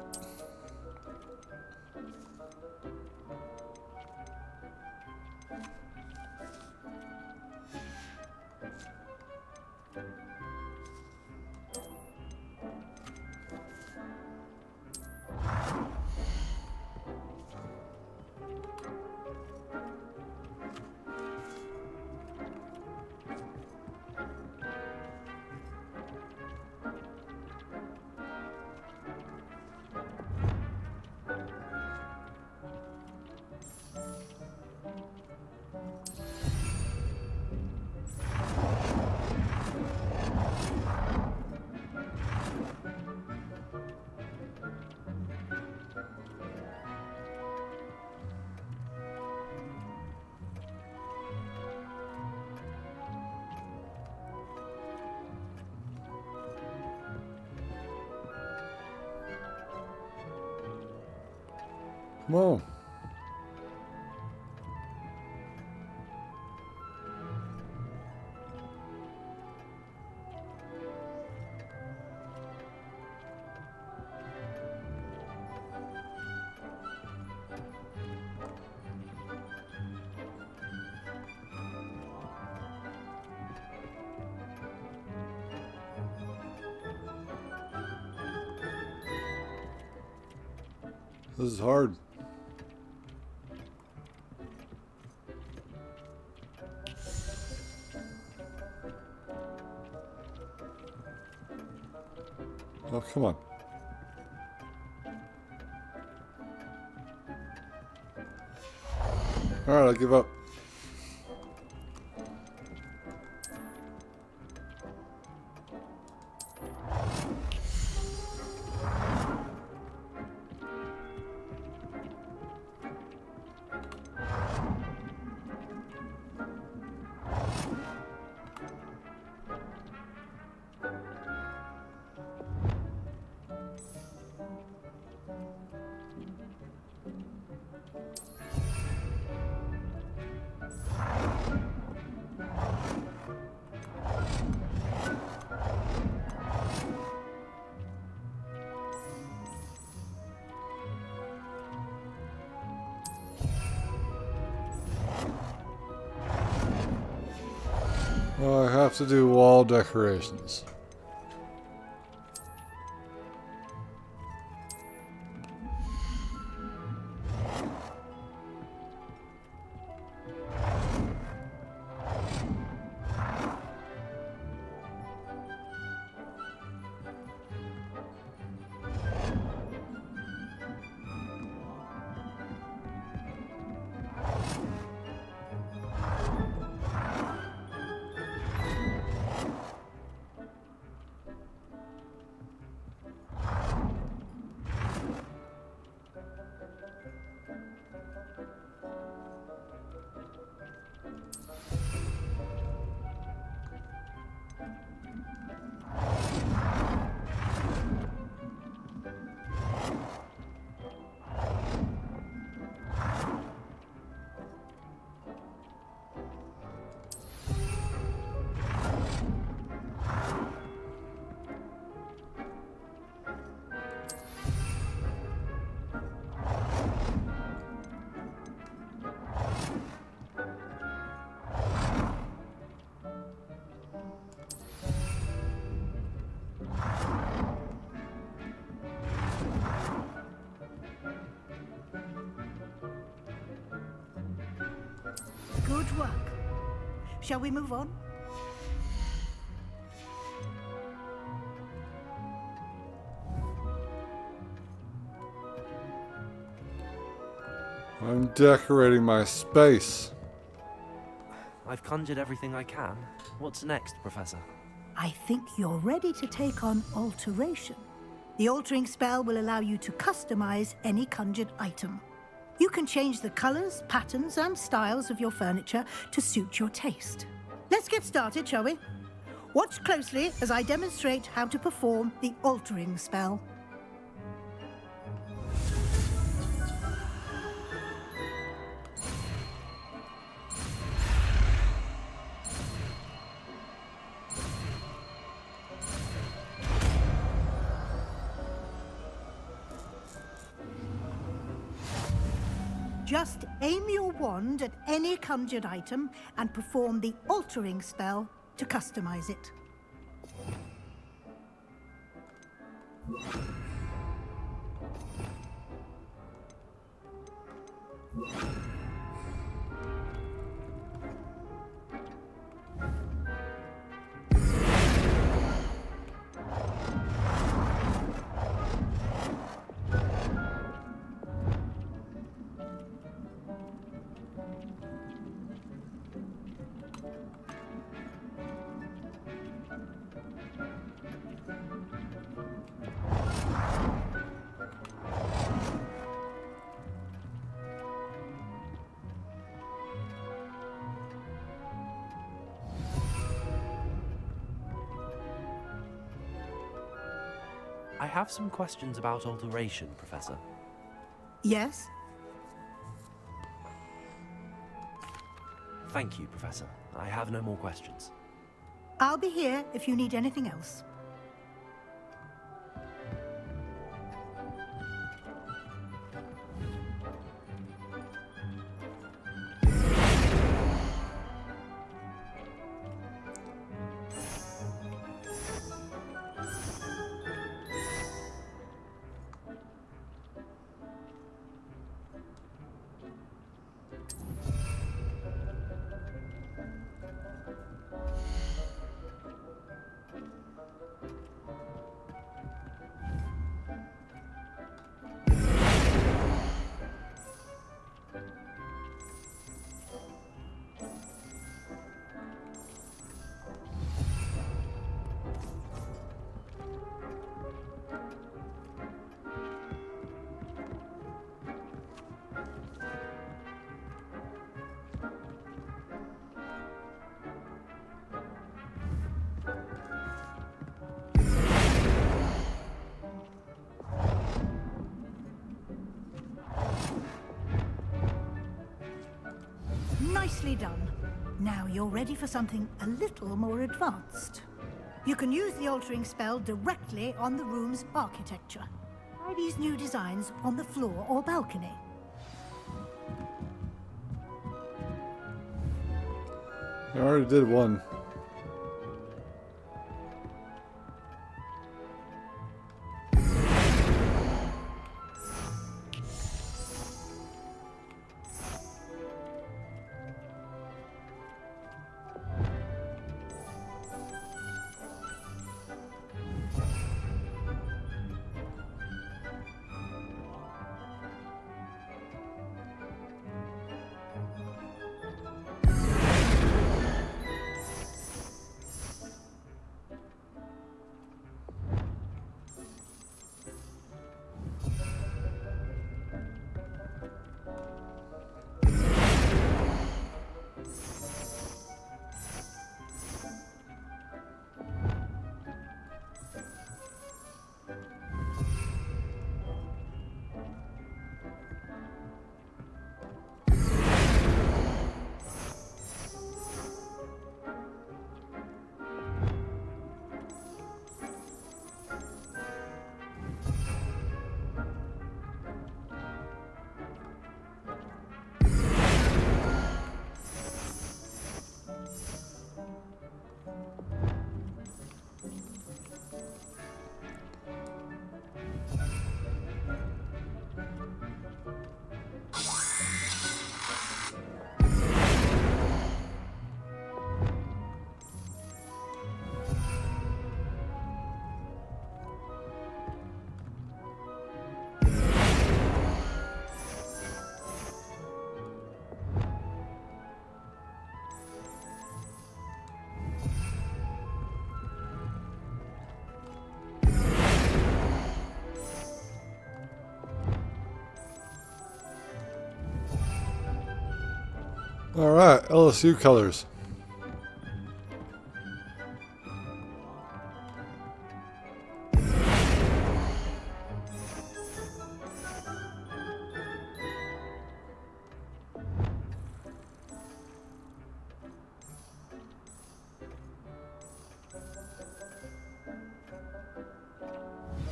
Speaker 1: Come on. This is hard. Oh, come on. Alright, I give up. Oh, I have to do wall decorations.
Speaker 13: Good work. Shall we move on?
Speaker 1: I'm decorating my space.
Speaker 2: I've conjured everything I can. What's next, Professor?
Speaker 13: I think you're ready to take on alteration. The altering spell will allow you to customize any conjured item. You can change the colors, patterns, and styles of your furniture to suit your taste. Let's get started, shall we? Watch closely as I demonstrate how to perform the altering spell. Just aim your wand at any conjured item and perform the altering spell to customize it.
Speaker 2: I have some questions about alteration, Professor.
Speaker 13: Yes?
Speaker 2: Thank you, Professor. I have no more questions.
Speaker 13: I'll be here if you need anything else. Nicely done. Now you're ready for something a little more advanced. You can use the altering spell directly on the room's architecture. Try these new designs on the floor or balcony.
Speaker 1: I already did one. Alright, LSU colors.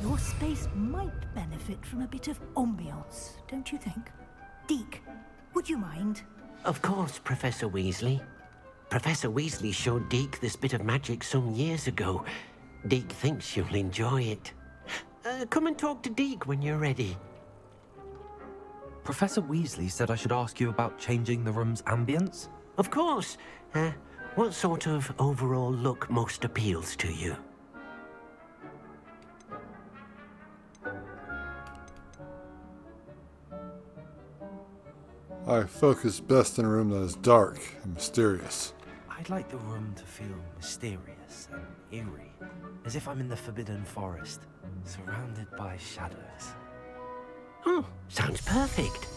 Speaker 13: Your space might benefit from a bit of ambiance, don't you think? Deke, would you mind?
Speaker 17: Of course, Professor Weasley. Professor Weasley showed Deke this bit of magic some years ago. Deke thinks you'll enjoy it. Come and talk to Deke when you're ready.
Speaker 2: Professor Weasley said I should ask you about changing the room's ambience?
Speaker 17: Of course. What sort of overall look most appeals to you?
Speaker 1: I focus best in a room that is dark and mysterious.
Speaker 2: I'd like the room to feel mysterious and eerie, as if I'm in the Forbidden Forest, surrounded by shadows.
Speaker 17: Oh, sounds perfect.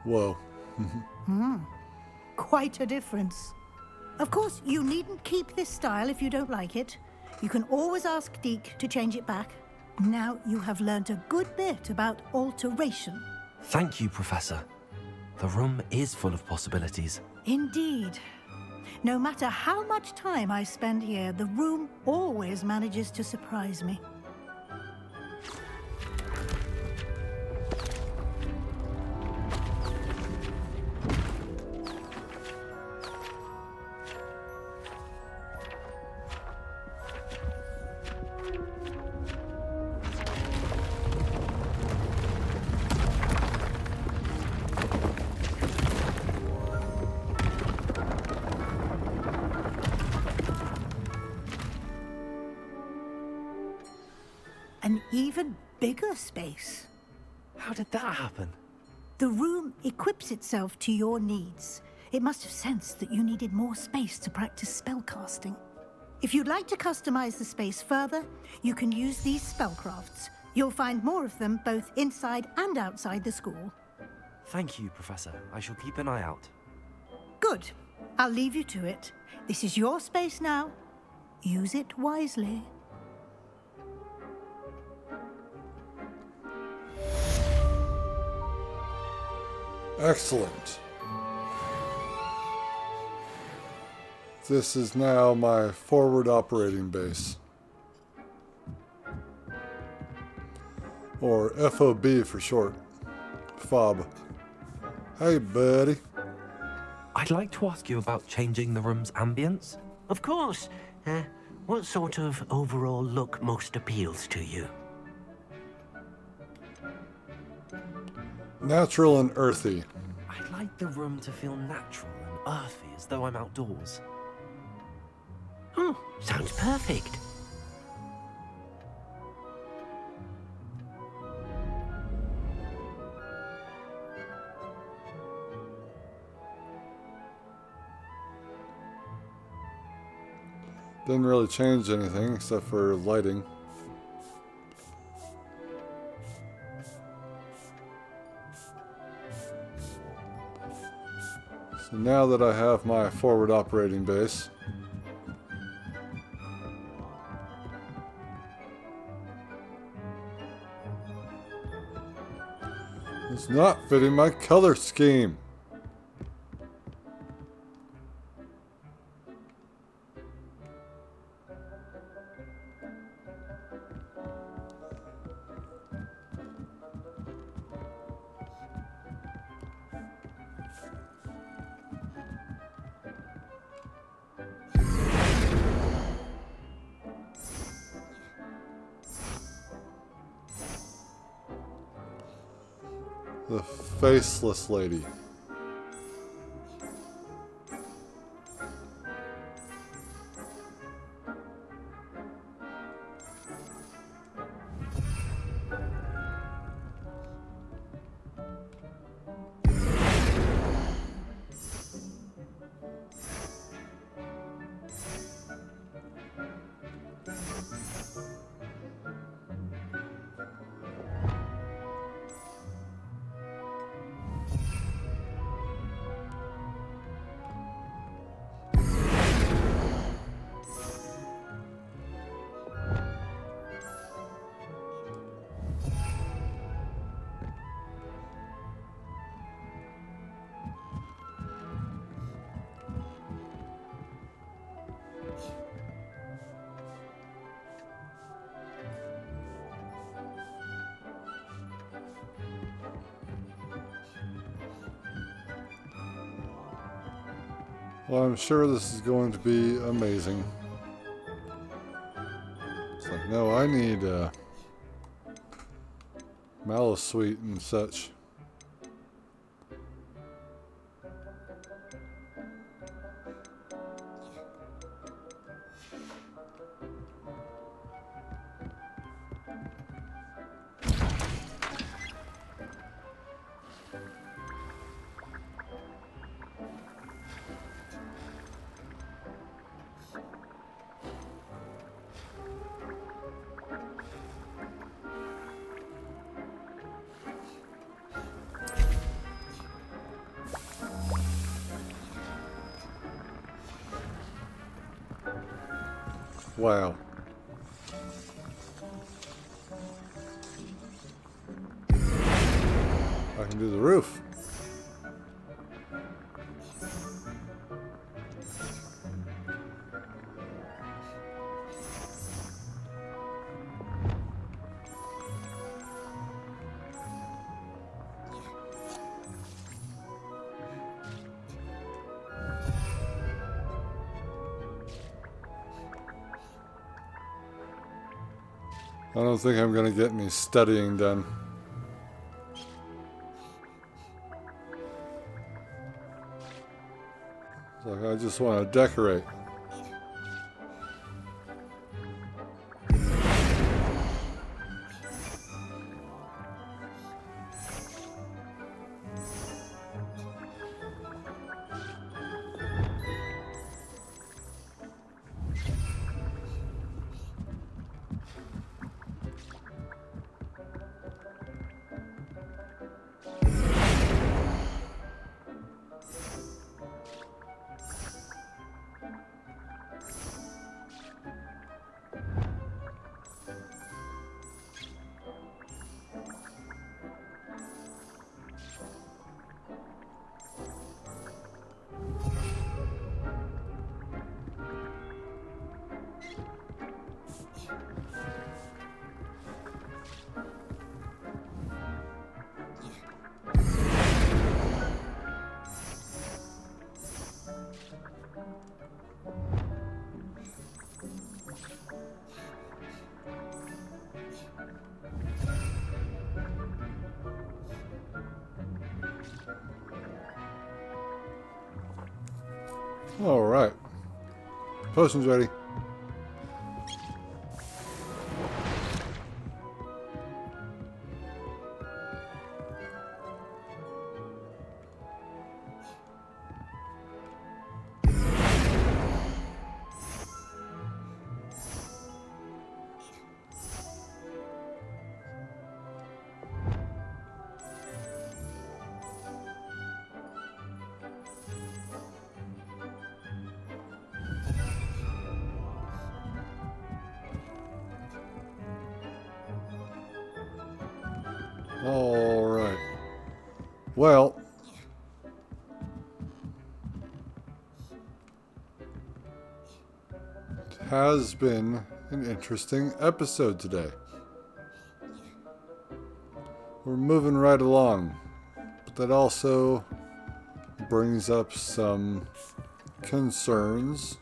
Speaker 1: Whoa.
Speaker 13: Quite a difference. Of course, you needn't keep this style if you don't like it. You can always ask Deke to change it back. Now you have learned a good bit about alteration.
Speaker 2: Thank you, Professor. The room is full of possibilities.
Speaker 13: Indeed. No matter how much time I spend here, the room always manages to surprise me. An even bigger space.
Speaker 2: How did that happen?
Speaker 13: The room equips itself to your needs. It must have sensed that you needed more space to practice spellcasting. If you'd like to customize the space further, you can use these spellcrafts. You'll find more of them both inside and outside the school.
Speaker 2: Thank you, Professor. I shall keep an eye out.
Speaker 13: Good. I'll leave you to it. This is your space now. Use it wisely.
Speaker 1: Excellent. This is now my forward operating base. Or FOB for short. FOB. Hey, buddy.
Speaker 2: I'd like to ask you about changing the room's ambience.
Speaker 17: Of course. What sort of overall look most appeals to you?
Speaker 1: Natural and earthy.
Speaker 2: I'd like the room to feel natural and earthy, as though I'm outdoors.
Speaker 17: Oh, sounds perfect.
Speaker 1: Didn't really change anything except for lighting. So now that I have my forward operating base, it's not fitting my color scheme. The faceless lady. Well, I'm sure this is going to be amazing. It's like, no, I need Malice Suite and such. Wow. I can do the roof. I don't think I'm going to get any studying done. It's like I just want to decorate. All right. Potion's ready. All right. Well, it has been an interesting episode today. We're moving right along, but that also brings up some concerns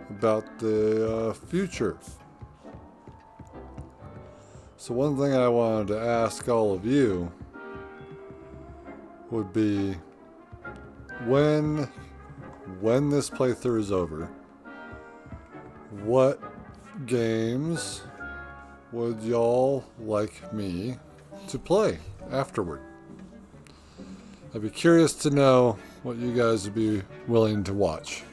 Speaker 1: about the future. So one thing I wanted to ask all of you would be when this playthrough is over, what games would y'all like me to play afterward? I'd be curious to know what you guys would be willing to watch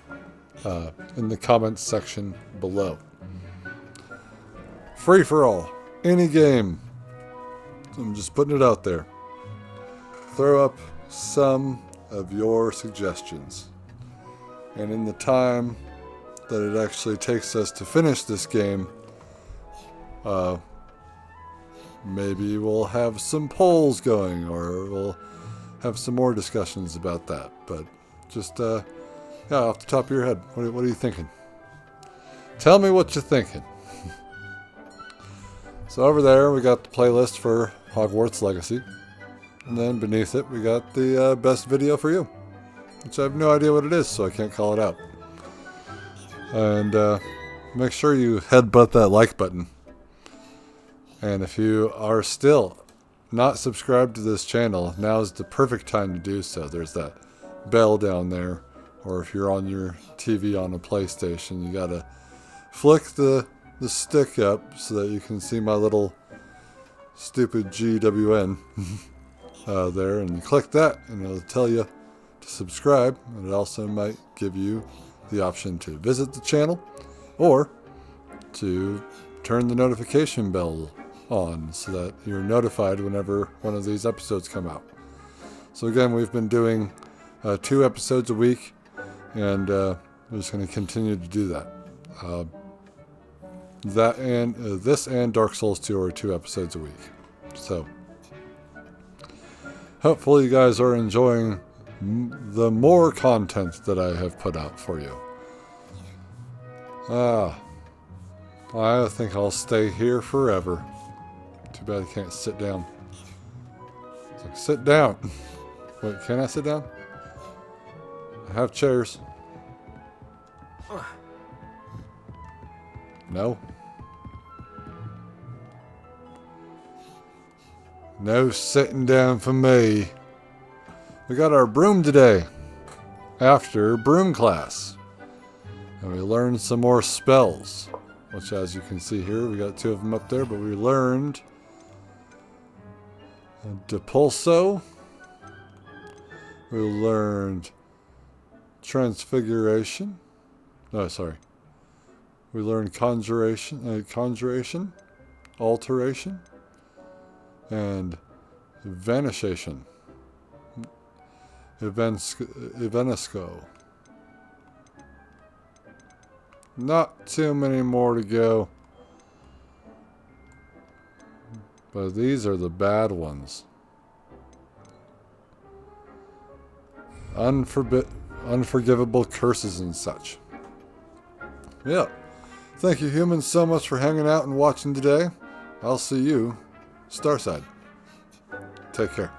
Speaker 1: in the comments section below. Free for all. Any game. I'm just putting it out there. Throw up some of your suggestions. And in the time that it actually takes us to finish this game, maybe we'll have some polls going, or we'll have some more discussions about that. But just, yeah, off the top of your head, what are you thinking? Tell me what you're thinking. So over there, we got the playlist for Hogwarts Legacy. And then beneath it, we got the best video for you. Which I have no idea what it is, so I can't call it out. And make sure you headbutt that like button. And if you are still not subscribed to this channel, now is the perfect time to do so. There's that bell down there. Or if you're on your TV on a PlayStation, you gotta flick the stick up so that you can see my little stupid GWN there, and you click that and it'll tell you to subscribe, and it also might give you the option to visit the channel or to turn the notification bell on so that you're notified whenever one of these episodes come out. So again, we've been doing 2 episodes a week, and I'm just going to continue to do that. That and this and Dark Souls 2 are 2 episodes a week. So, hopefully you guys are enjoying the more content that I have put out for you. I think I'll stay here forever. Too bad I can't sit down. It's like, sit down. Wait, can I sit down? I have chairs. No. No sitting down for me. We got our broom today. After broom class. And we learned some more spells. Which, as you can see here, we got 2 of them up there. But we learned Depulso. We learned Transfiguration. No, sorry. We learned Conjuration, Alteration, and Vanishation. Evanesco. Not too many more to go. But these are the bad ones. Unforgivable curses and such. Yeah. Thank you, humans, so much for hanging out and watching today. I'll see you Starside. Take care.